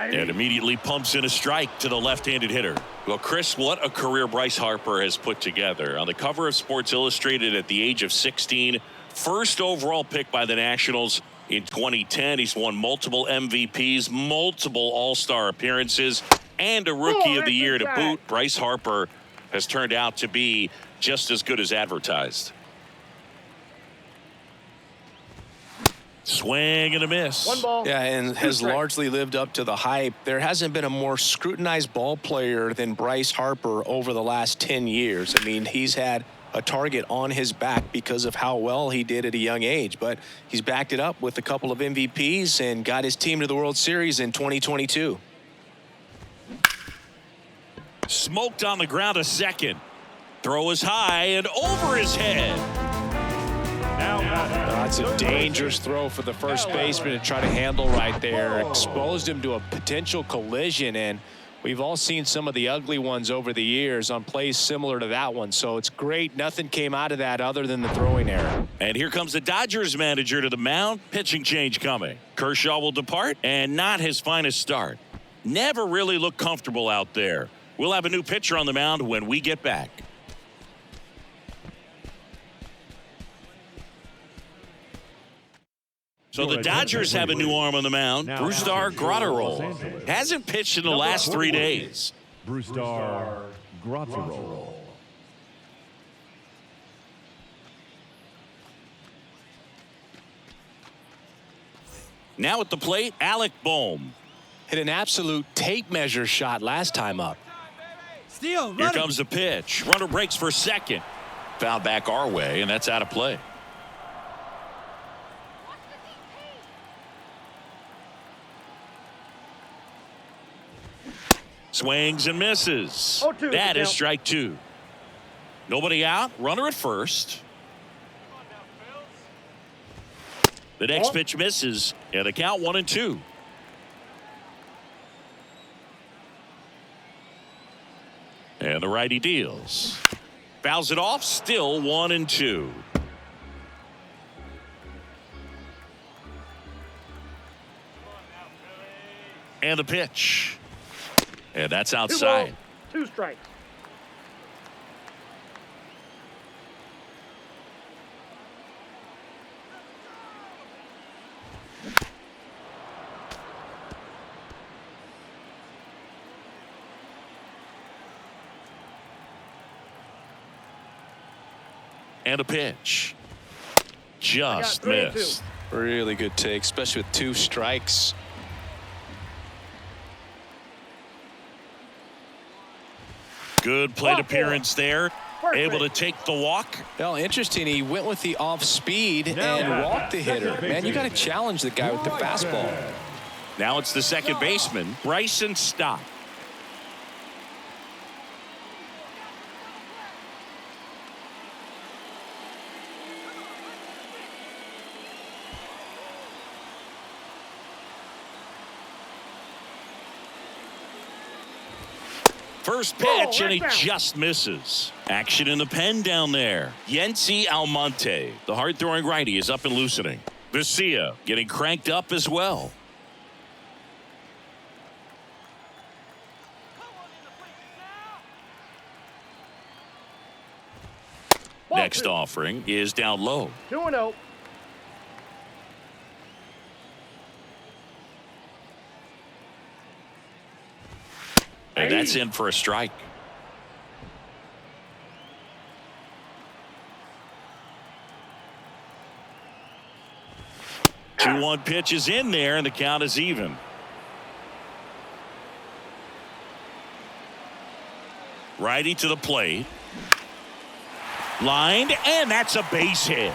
And immediately pumps in a strike to the left-handed hitter. Well, Chris, what a career Bryce Harper has put together. On the cover of Sports Illustrated at the age of 16, first overall pick by the Nationals in 2010. He's won multiple MVPs, multiple All-Star appearances, and a Rookie of the Year to boot. Bryce Harper has turned out to be just as good as advertised. Swing and a miss. 1 ball. Yeah, and has largely lived up to the hype. There hasn't been a more scrutinized ball player than Bryce Harper over the last 10 years. I mean, he's had a target on his back because of how well he did at a young age, but he's backed it up with a couple of MVPs and got his team to the World Series in 2022. Smoked on the ground a second. Throw is high and over his head. That's a dangerous throw for the first baseman to try to handle right there. Exposed him to a potential collision, and we've all seen some of the ugly ones over the years on plays similar to that one. So it's great. Nothing came out of that other than the throwing error. And here comes the Dodgers manager to the mound. Pitching change coming. Kershaw will depart, and not his finest start. Never really looked comfortable out there. We'll have a new pitcher on the mound when we get back. So the Dodgers have a new arm on the mound. Brusdar Graterol hasn't pitched in the last 3 days. Brusdar Graterol. Now at the plate, Alec Bohm. Hit an absolute tape measure shot last time up. Steal, Here comes the pitch. Runner breaks for second. Foul back our way, and that's out of play. Swings and misses. 0-2 That is count. strike 2. Nobody out. Runner at first. The next pitch misses, and the count 1-2. And the righty deals. Fouls it off. Still 1-2. And the pitch. And that's outside. 2 strikes. And a pitch. Just 3 and 2. missed. Really good take, especially with 2 strikes. Good plate Walk appearance there. Perfect. Able to take the walk. Well, interesting. He went with the off speed and walked the hitter. Man, you got to challenge the guy with the fastball. Now it's the second baseman, Bryson Stott. First pitch, and he just misses. Action in the pen down there. Yency Almonte, the hard-throwing righty, is up and loosening. Vesia getting cranked up as well. Next offering is down low. 2-0. And that's in for a strike. Two 2-1 pitch is in there, and the count is even. Righty to the plate. Lined, and that's a base hit.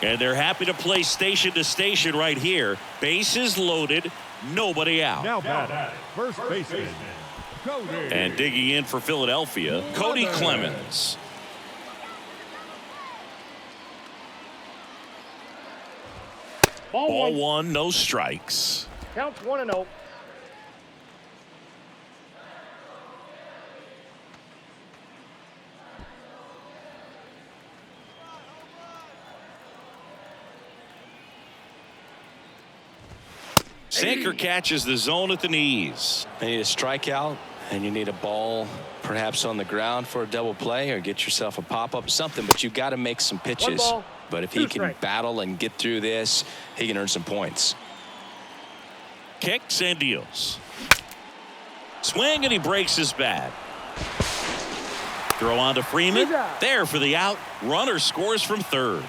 And they're happy to play station to station right here. Bases loaded, nobody out. Now batting, first baseman, Cody. And digging in for Philadelphia, Cody Clemens. Ball one, no strikes. Counts 1-0. Sinker catches the zone at the knees. You need a strikeout, and you need a ball perhaps on the ground for a double play, or get yourself a pop-up, something, but you got to make some pitches. But if he can battle and get through this, he can earn some points. Kicks and deals. Swing, and he breaks his bat. Throw on to Freeman. There for the out. Runner scores from third.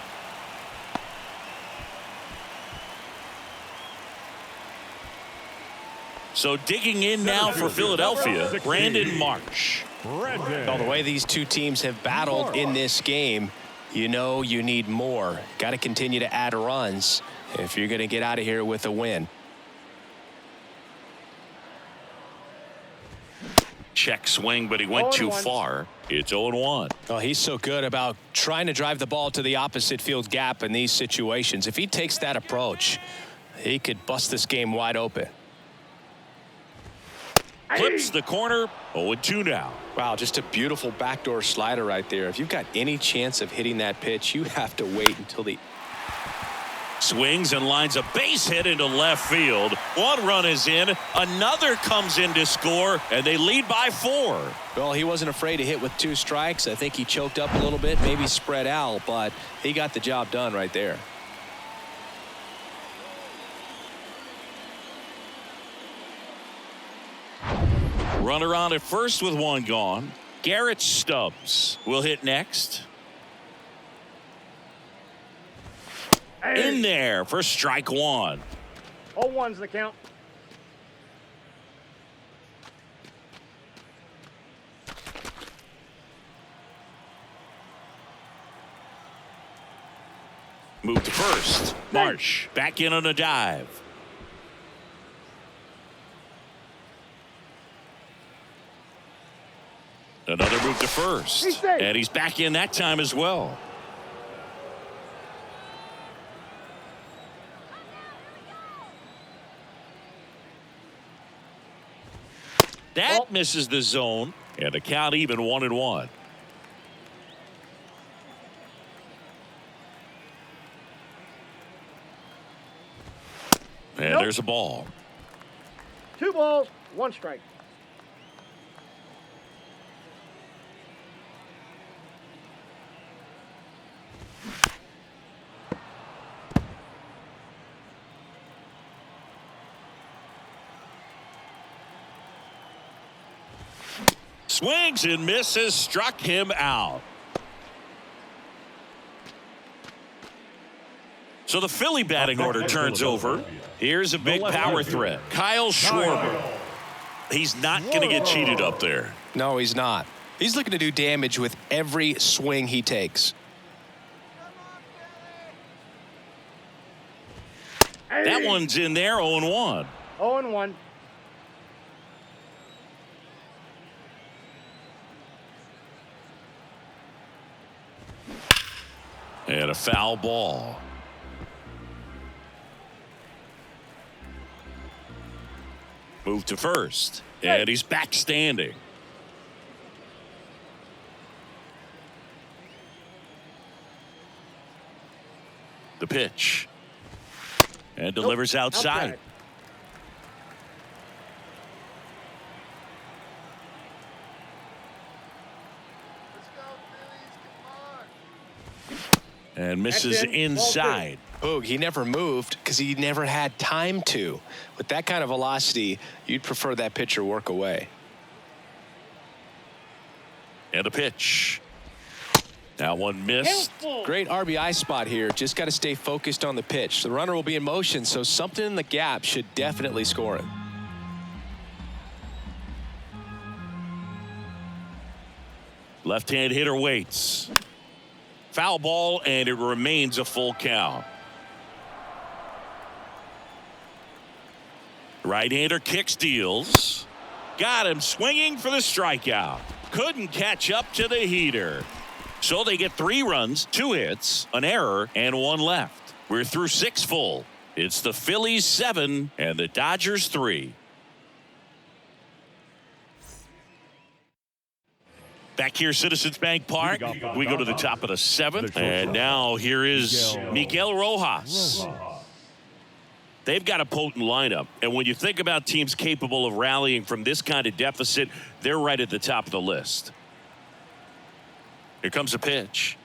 So digging in now for Philadelphia, Brandon Marsh. Well, the way these two teams have battled in this game, you know you need more. Got to continue to add runs if you're going to get out of here with a win. Check swing, but he went too far. It's 0-1. Oh, he's so good about trying to drive the ball to the opposite field gap in these situations. If he takes that approach, he could bust this game wide open. Clips the corner. 0-2 now. Wow, just a beautiful backdoor slider right there. If you've got any chance of hitting that pitch, you have to wait until the swings and lines a base hit into left field. One run is in. Another comes in to score, and they lead by 4. Well, he wasn't afraid to hit with 2 strikes. I think he choked up a little bit, maybe spread out, but he got the job done right there. Runner on at first with 1 gone. Garrett Stubbs will hit next. In there for strike 1. 0-1's the count. Move to first. Marsh back in on a dive. Another move to first. And he's back in that time as well. That misses the zone, and the count even 1-1. And there's a ball. 2 balls, 1 strike. Swings and misses, struck him out. So the Philly batting order turns over. Here's a big power threat. Kyle Schwarber. He's not going to get cheated up there. No, he's not. He's looking to do damage with every swing he takes. That one's in there, 0-1. 0-1. And a foul ball. Move to first. And he's back standing. The pitch. And delivers outside. Let's go, Phillies. And misses That's in. Ball inside. Boog, he never moved because he never had time to. With that kind of velocity, you'd prefer that pitcher work away. And a pitch. That one missed. Great RBI spot here. Just got to stay focused on the pitch. The runner will be in motion, so something in the gap should definitely score him. Left-hand hitter waits. Foul ball, and it remains a full count. Right-hander kicks, deals. Got him swinging for the strikeout. Couldn't catch up to the heater. So they get 3 runs, 2 hits, an error, and 1 left. We're through 6 full. It's the Phillies 7 and the Dodgers 3. Back here, Citizens Bank Park. We go to the top of the 7th. And now here is Miguel Rojas. They've got a potent lineup. And when you think about teams capable of rallying from this kind of deficit, they're right at the top of the list. Here comes a pitch.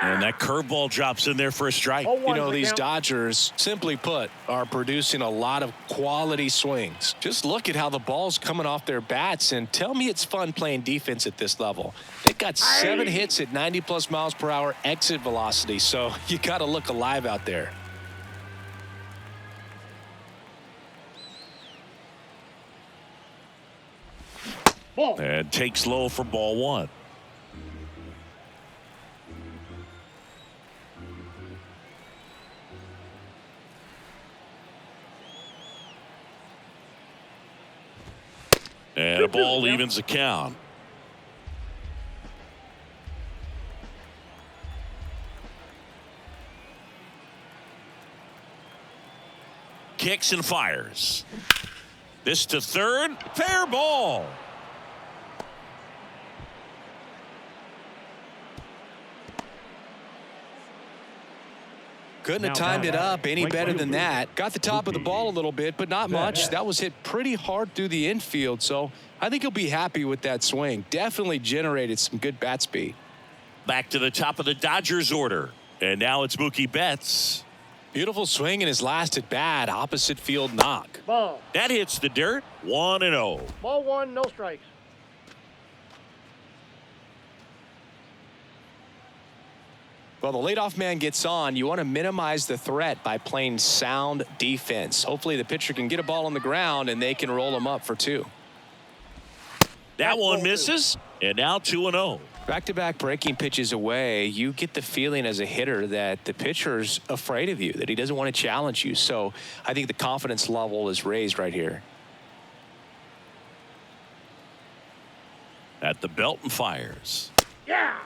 And that curveball drops in there for a strike. You know, these Dodgers, simply put, are producing a lot of quality swings. Just look at how the ball's coming off their bats and tell me it's fun playing defense at this level. They've got 7 hits at 90+ miles per hour exit velocity, so you got to look alive out there. And takes low for ball 1. And a ball evens the count. Kicks and fires. This to third. Fair ball. Couldn't have timed it up any better than that. Got the top of the ball a little bit, but not much. That was hit pretty hard through the infield, so I think he'll be happy with that swing. Definitely generated some good bat speed. Back to the top of the Dodgers order. And now it's Mookie Betts. Beautiful swing in his last at bat. Opposite field knock. Ball. That hits the dirt. 1-0. Ball 1, no strikes. Well, the leadoff man gets on. You want to minimize the threat by playing sound defense. Hopefully the pitcher can get a ball on the ground and they can roll him up for 2. That one misses. And now 2-0. Back-to-back breaking pitches away, you get the feeling as a hitter that the pitcher's afraid of you, that he doesn't want to challenge you. So I think the confidence level is raised right here. At the belt and fires. Yeah.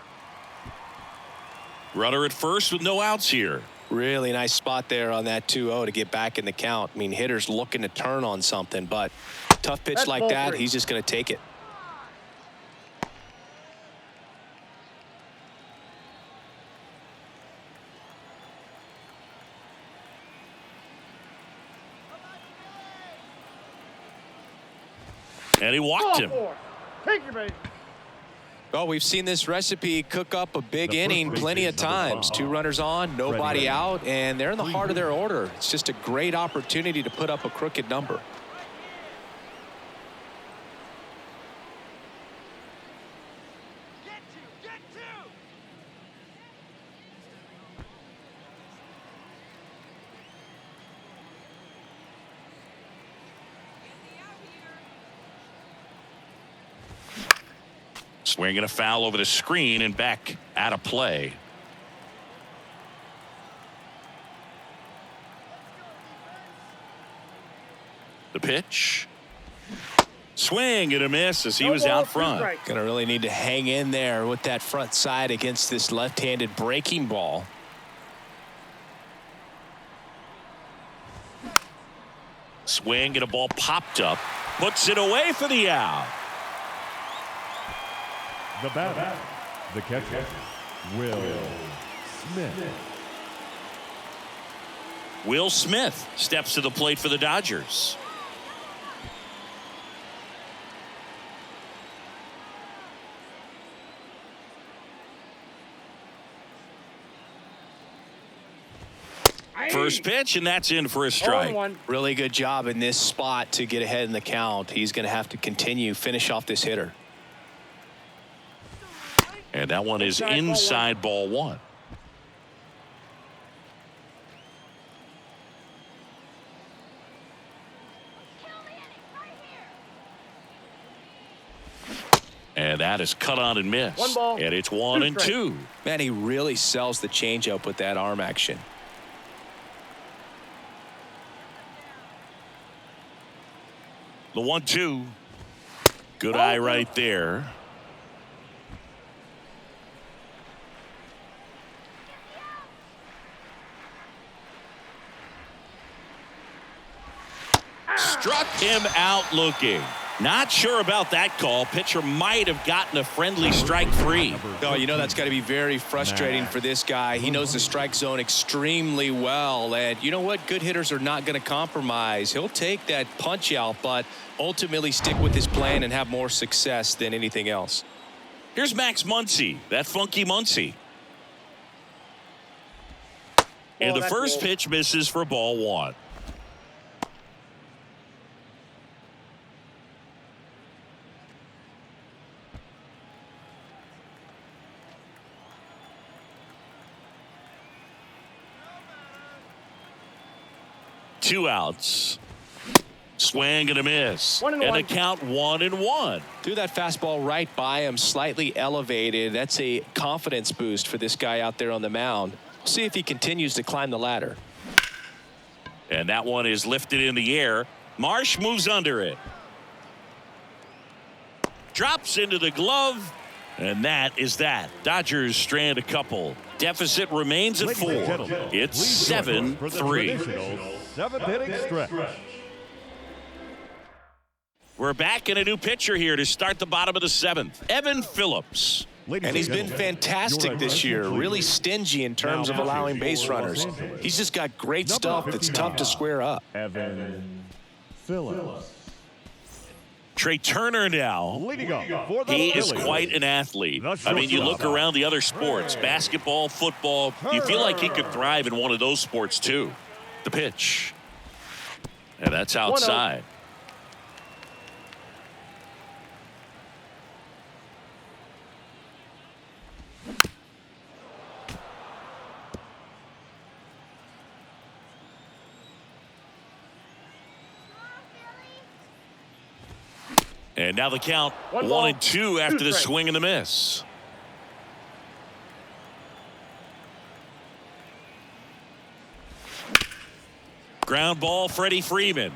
Runner at first with no outs here. Really nice spot there on that 2-0 to get back in the count. I mean, hitters looking to turn on something, but tough pitch like that, he's just going to take it. And he walked him. Take your base. Well, we've seen this recipe cook up a big inning plenty of times. 2 runners on, nobody out, and they're in the heart of their order. It's just a great opportunity to put up a crooked number. Get two! Swinging a foul over the screen and back out of play. The pitch. Swing and a miss as he was out front. Gonna really need to hang in there with that front side against this left-handed breaking ball. Swing and a ball popped up. Puts it away for the out. The batter, the catcher, Will Smith. Will Smith steps to the plate for the Dodgers. first pitch, and that's in for a strike. 0-1. Really good job in this spot to get ahead in the count. He's going to have to finish off this hitter. And that one is inside ball one. And that is cut on and missed. 1 ball, and it's 1-2. Man, he really sells the changeup with that arm action. The 1-2. Good eye right there. Struck him out looking. Not sure about that call. Pitcher might have gotten a friendly strike 3. Oh, you know that's got to be very frustrating for this guy. He knows the strike zone extremely well. And you know what? Good hitters are not going to compromise. He'll take that punch out, but ultimately stick with his plan and have more success than anything else. Here's Max Muncy, that funky Muncy. And the first pitch misses for ball 1. Two outs. Swing and a miss. 1-1. And a count 1-1. Threw that fastball right by him, slightly elevated. That's a confidence boost for this guy out there on the mound. See if he continues to climb the ladder. And that one is lifted in the air. Marsh moves under it. Drops into the glove. And that is that. Dodgers strand a couple. Deficit remains at 4. It's 7-3. 7th inning stretch. We're back in a new pitcher here to start the bottom of the 7th. Evan Phillips. And he's been fantastic this year. Really stingy in terms of allowing base runners. He's just got great stuff that's tough to square up. Evan Phillips. Trey Turner now. Leading up for the He is Phillies. quite an athlete. I mean, you look around the other sports, basketball, football, you feel like he could thrive in one of those sports too. The pitch. And that's outside. And now the count 1-2 after the swing and the miss. Ground ball, Freddie Freeman.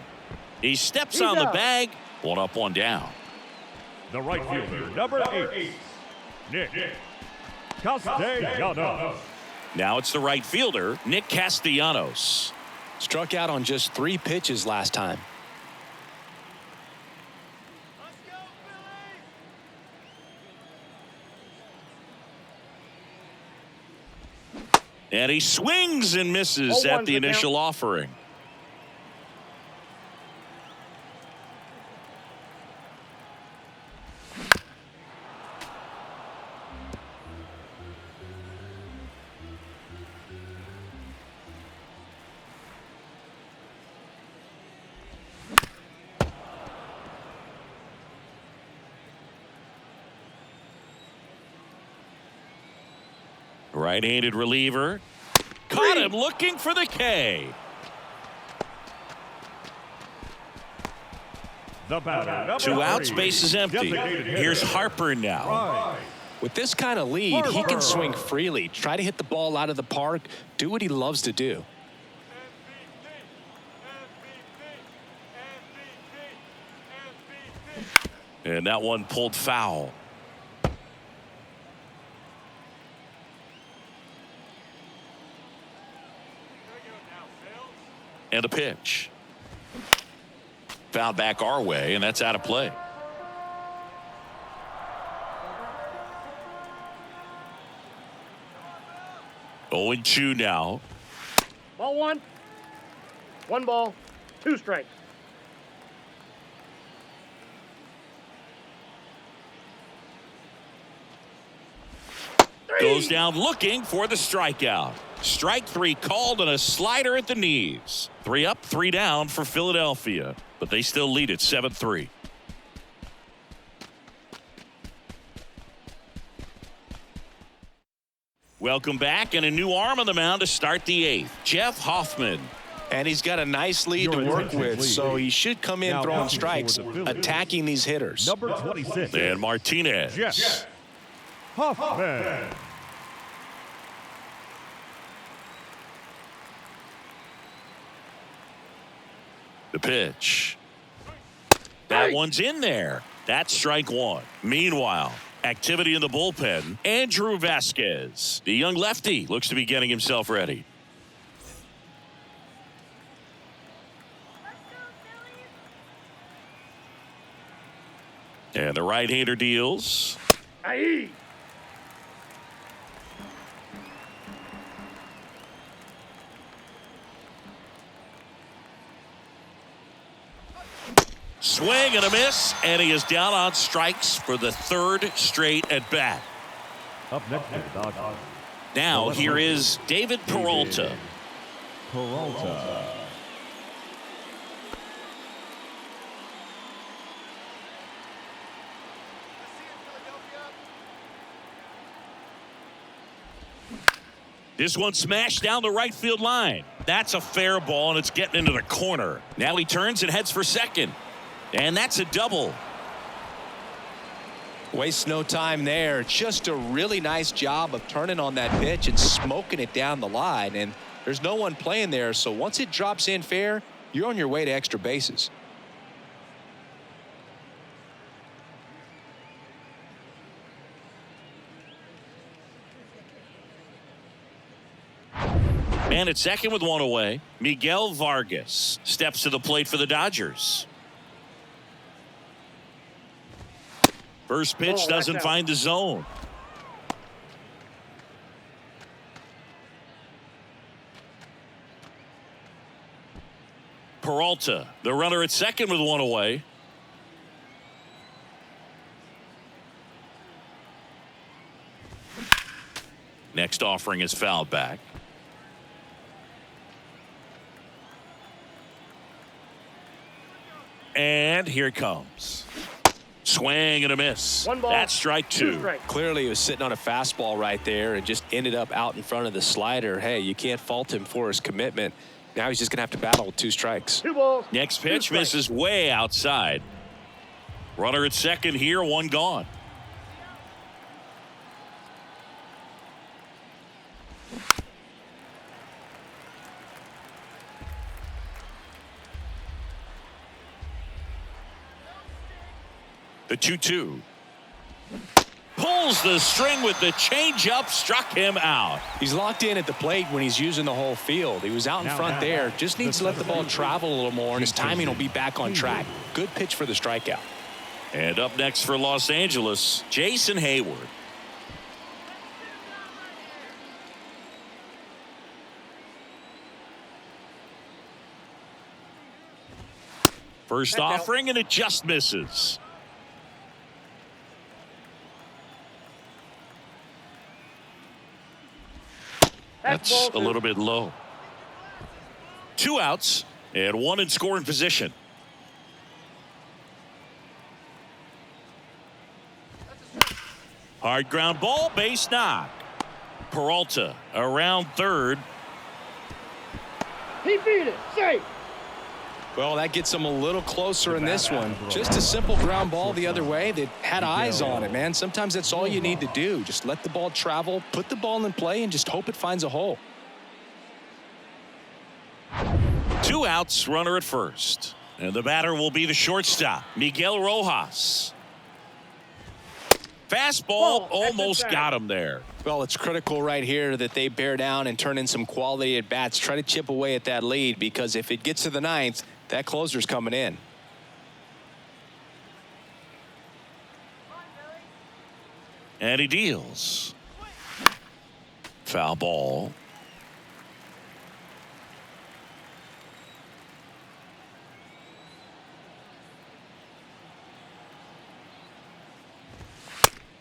He steps on the bag. 1 up, 1 down. The right fielder, number 8, Nick Castellanos. Now it's the right fielder, Nick Castellanos. Struck out on just 3 pitches last time. Let's go, Phillies! And he swings and misses at the initial offering. Right-handed reliever. Caught him looking for the K. The batter, number 2 outs, 3, base is empty. designated hitter, Here's Harper now. Right. With this kind of lead, he can swing freely. Try to hit the ball out of the park. Do what he loves to do. And that one pulled foul. And a pitch. Fouled back our way, and that's out of play. Oh, 0-2 now. Ball 1. 1 ball, 2 strikes. Goes down looking for the strikeout. Strike three called on a slider at the knees. 3 up, 3 down for Philadelphia, but they still lead it 7-3. Welcome back, and a new arm on the mound to start the 8th. Jeff Hoffman. And he's got a nice lead to work with, so he should come in throwing strikes, attacking these hitters. Number 26. And Martinez. Jeff Hoffman. The pitch. That one's in there. That's strike 1. Meanwhile, activity in the bullpen. Andrew Vasquez. The young lefty looks to be getting himself ready. And the right-hander deals. Aye. Swing and a miss, and he is down on strikes for the 3rd straight at bat. Up next is the Dodgers. Now here is David Peralta. Peralta. This one smashed down the right field line. That's a fair ball, and it's getting into the corner. Now he turns and heads for second. And that's a double. Wastes no time there. Just a really nice job of turning on that pitch and smoking it down the line. And there's no one playing there, so once it drops in fair, you're on your way to extra bases. And at second with one away, Miguel Vargas steps to the plate for the Dodgers. First pitch doesn't find the zone. Peralta, the runner at second with one away. Next offering is fouled back. And here it comes. Swing and a miss. One ball, that's strike 2. strikes. Clearly, he was sitting on a fastball right there and just ended up out in front of the slider. Hey, you can't fault him for his commitment. Now he's just going to have to battle with 2 strikes. 2 balls. Next 2 pitch strikes. misses way outside. Runner at second here, 1 gone. The 2-2. Pulls the string with the changeup, struck him out. He's locked in at the plate when he's using the whole field. He was out in front there. Just needs to let the ball travel a little more, and his timing will be back on track. Good pitch for the strikeout. And up next for Los Angeles, Jason Hayward. First offering, and it just misses. That's a little bit low. 2 outs and 1 in scoring position. Hard ground ball, base knock. Peralta around third. He beat it. Safe. Well, that gets him a little closer in this one. Just a simple ground ball the other way that had eyes on it, man. Sometimes that's all you need to do. Just let the ball travel, put the ball in play, and just hope it finds a hole. 2 outs, runner at first. And the batter will be the shortstop, Miguel Rojas. Fastball almost got him there. Well, it's critical right here that they bear down and turn in some quality at bats. Try to chip away at that lead, because if it gets to the 9th, that closer's coming in. And he deals. Foul ball.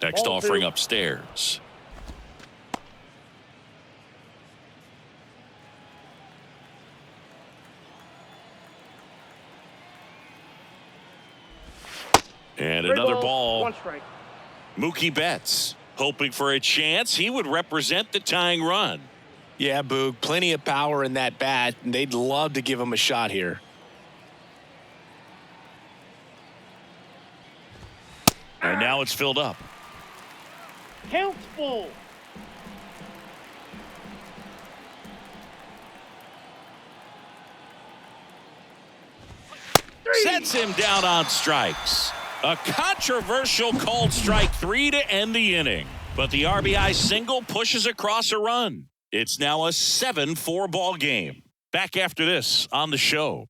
Next offering upstairs. another balls, ball. 1 strike. Mookie Betts hoping for a chance. He would represent the tying run. Yeah, Boog, plenty of power in that bat, and they'd love to give him a shot here. And now it's filled up. Count's full. Sets him down on strikes. A controversial called strike 3 to end the inning. But the RBI single pushes across a run. It's now a 7-4 ball game. Back after this on the show.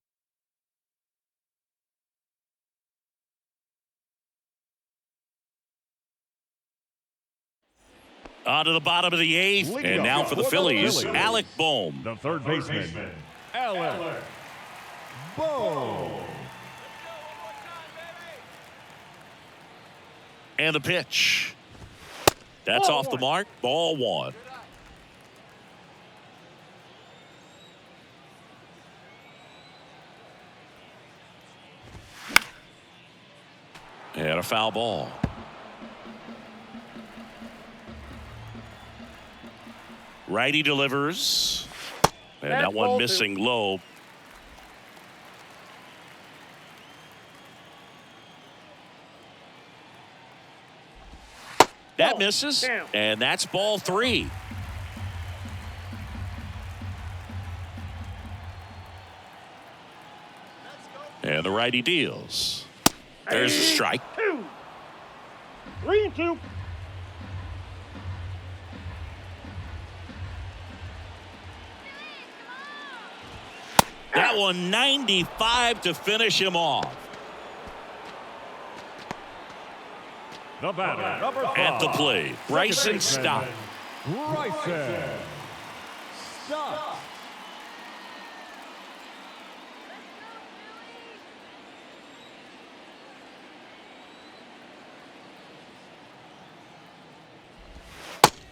On to the bottom of the 8th. And now for the Phillies, Alec Bohm. The third baseman, Alec Bohm. And the pitch. That's off the mark. Ball 1. And a foul ball. Righty delivers. And that one missing low. That misses. And that's ball 3. And the righty deals. There's a strike. 2. 3-2. That one 95 to finish him off. The batter, number 5. At the plate, Bryson Stott. Bryson Stott.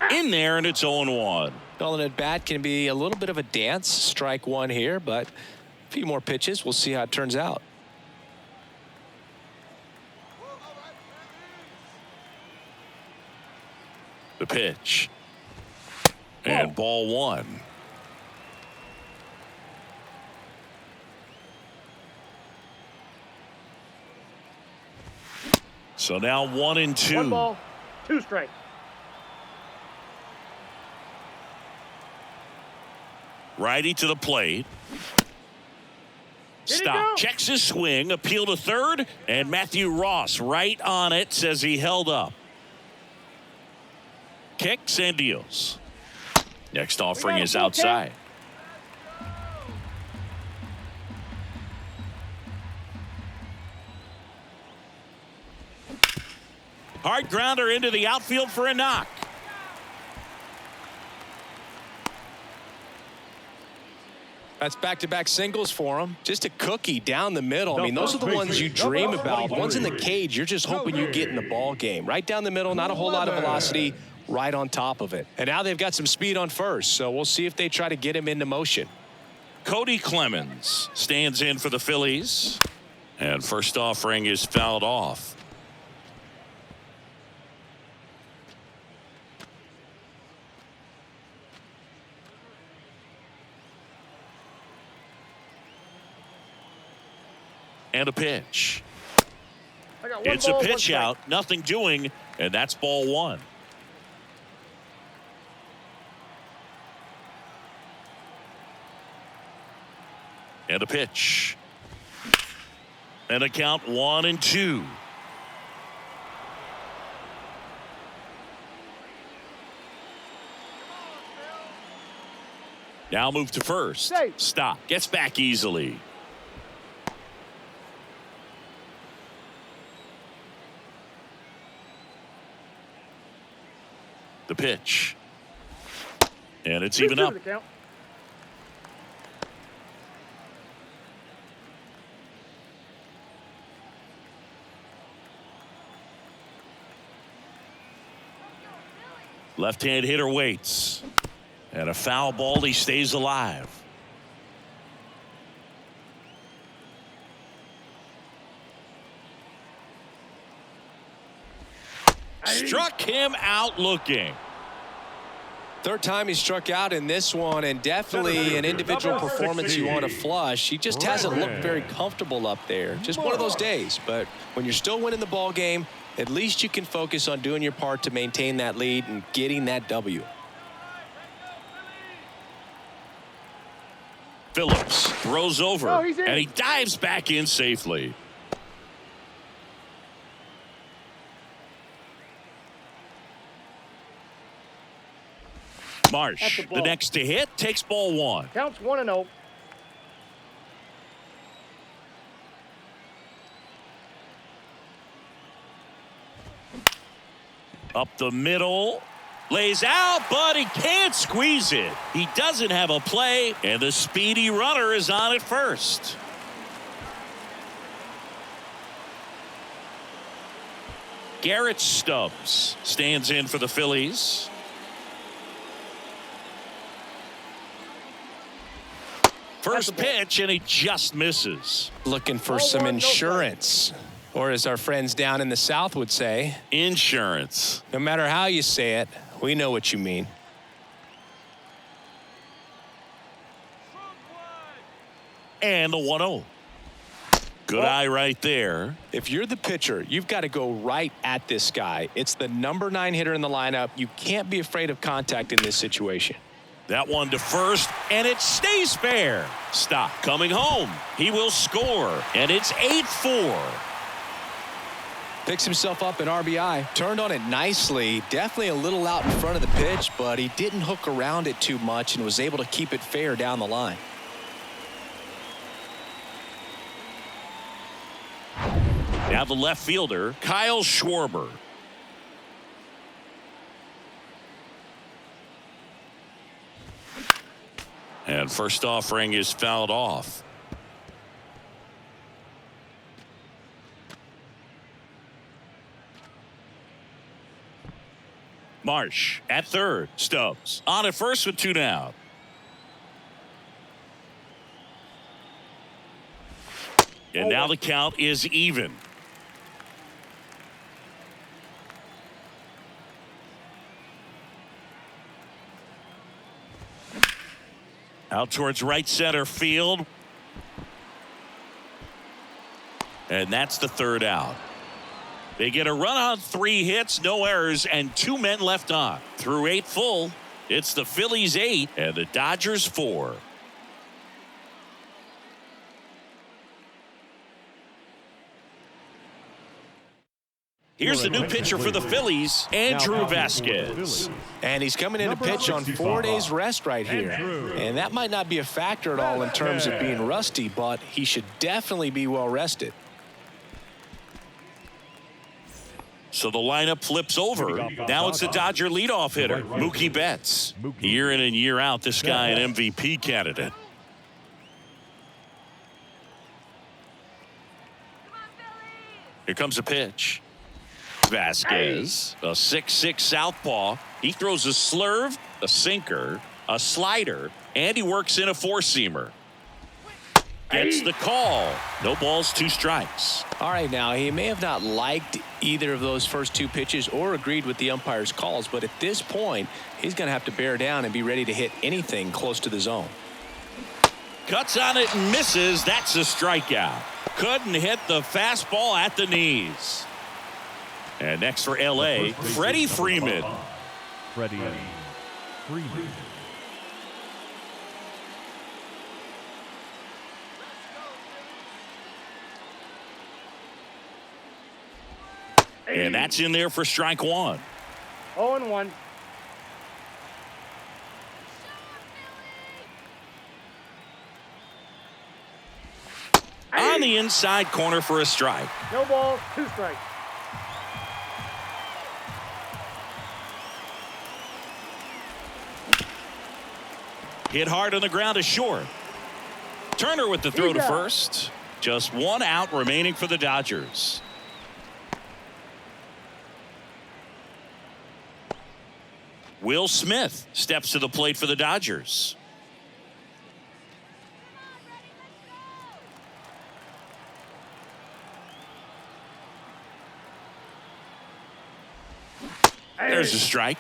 In there, and it's 0-1. Calling at bat can be a little bit of a dance. Strike 1 here, but a few more pitches. We'll see how it turns out. The pitch. And ball 1. So now 1-2. 1 ball, 2 strikes. Righty to the plate. Stop. Checks his swing. Appeal to third. And Matthew Ross right on it. Says he held up. Kicks and deals. Next offering is outside. Hard grounder into the outfield for a knock. That's back-to-back singles for him. Just a cookie down the middle. I mean, those are the ones you dream about. Ones in the cage, you're just hoping you get in the ball game. Right down the middle, not a whole lot of velocity, right on top of it. And now they've got some speed on first, so we'll see if they try to get him into motion. Cody Clemens stands in for the Phillies. And first offering is fouled off. And a pitch. It's a pitch out, nothing doing, and that's ball 1. And a pitch. And a count 1-2. Now move to first. Stop. Gets back easily. The pitch. And it's even up. Left-hand hitter waits. And a foul ball. He stays alive. struck him out looking. Third time he struck out in this one, and definitely an individual performance you want to flush. He just hasn't looked very comfortable up there. Just one of those days. But when you're still winning the ball game, at least you can focus on doing your part to maintain that lead and getting that W. Phillips throws over, Oh, he's in. and he dives back in safely. Marsh, the next to hit, takes ball one. Counts 1-0. Up the middle, lays out, but he can't squeeze it. He doesn't have a play, and the speedy runner is on at first. Garrett Stubbs stands in for the Phillies. First pitch, and he just misses. Looking for some insurance, or as our friends down in the South would say, Insurance. no matter how you say it, we know what you mean. And the 1-0. Good eye right there. If you're the pitcher, you've got to go right at this guy. It's the number 9 hitter in the lineup. You can't be afraid of contact in this situation. That one to first, and it stays fair. Stop coming home. He will score, and it's 8-4. Picks himself up an RBI. Turned on it nicely. Definitely a little out in front of the pitch, but he didn't hook around it too much and was able to keep it fair down the line. Now the left fielder, Kyle Schwarber. And first offering is fouled off. Marsh at third. Stubbs on at first with 2 down. And now the count is even. Out towards right center field. And that's the third out. They get a run on 3 hits, no errors, and 2 men left on. Through 8 full, it's the Phillies 8 and the Dodgers 4. Here's the new pitcher for the Phillies, Andrew Vasquez. And he's coming in to pitch on 4 days rest right here. And that might not be a factor at all in terms of being rusty, but he should definitely be well rested. So the lineup flips over. Now it's the Dodger leadoff hitter, Mookie Betts. Year in and year out, this guy an MVP candidate. Here comes a pitch. Vasquez, a 6'6" southpaw. He throws a slurve, a sinker, a slider, and he works in a 4-seamer. Gets the call. No balls, 2 strikes. All right, now he may have not liked either of those first 2 pitches or agreed with the umpire's calls, but at this point, he's going to have to bear down and be ready to hit anything close to the zone. Cuts on it and misses. That's a strikeout. Couldn't hit the fastball at the knees. And next for L.A., Freddie Freeman. Freddie Freeman. And that's in there for strike 1. 0-1. On the inside corner for a strike. No balls, 2 strikes. Hit hard on the ground to short. Turner with the throw to first. Just 1 out remaining for the Dodgers. Will Smith steps to the plate for the Dodgers. There's a strike.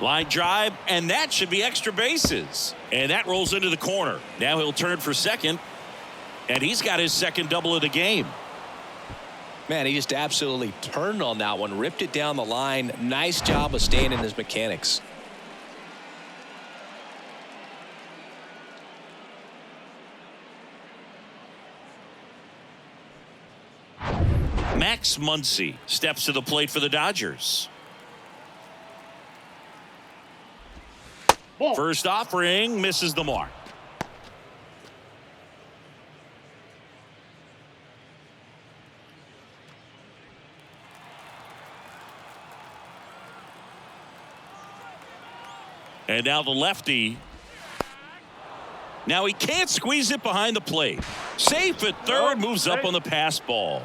Line drive, and that should be extra bases. And that rolls into the corner. Now he'll turn for second, and he's got his second double of the game. Man, he just absolutely turned on that one, ripped it down the line. Nice job of staying in his mechanics. Max Muncy steps to the plate for the Dodgers. Ball. First offering misses the mark. And now the lefty. Now he can't squeeze it behind the plate. Safe at third, moves up on the pass ball.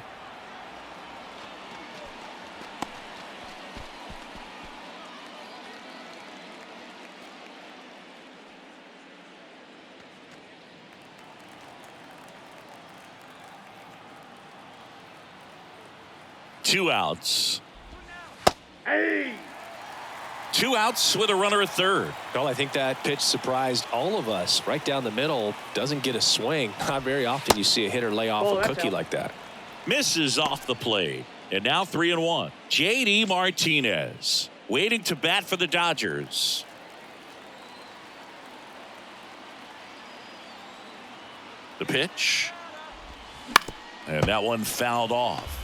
Two outs. Hey. Two outs with a runner at third. Well, I think that pitch surprised all of us. Right down the middle, doesn't get a swing. Not very often you see a hitter lay off a cookie like that. Misses off the plate. And now 3-1. JD Martinez waiting to bat for the Dodgers. The pitch. And that one fouled off.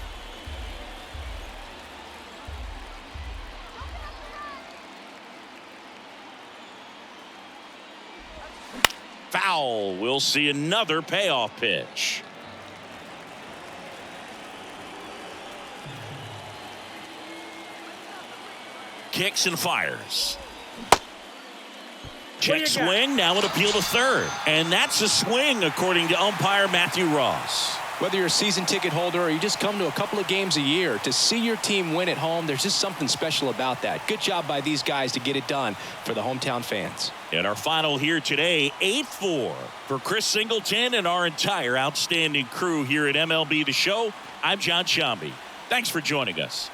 Foul. We'll see another payoff pitch. Kicks and fires. Check swing. Now an appeal to third. And that's a swing, according to umpire Matthew Ross. Whether you're a season ticket holder or you just come to a couple of games a year, to see your team win at home, there's just something special about that. Good job by these guys to get it done for the hometown fans. And our final here today, 8-4 for Chris Singleton and our entire outstanding crew here at MLB The Show. I'm John Shambi. Thanks for joining us.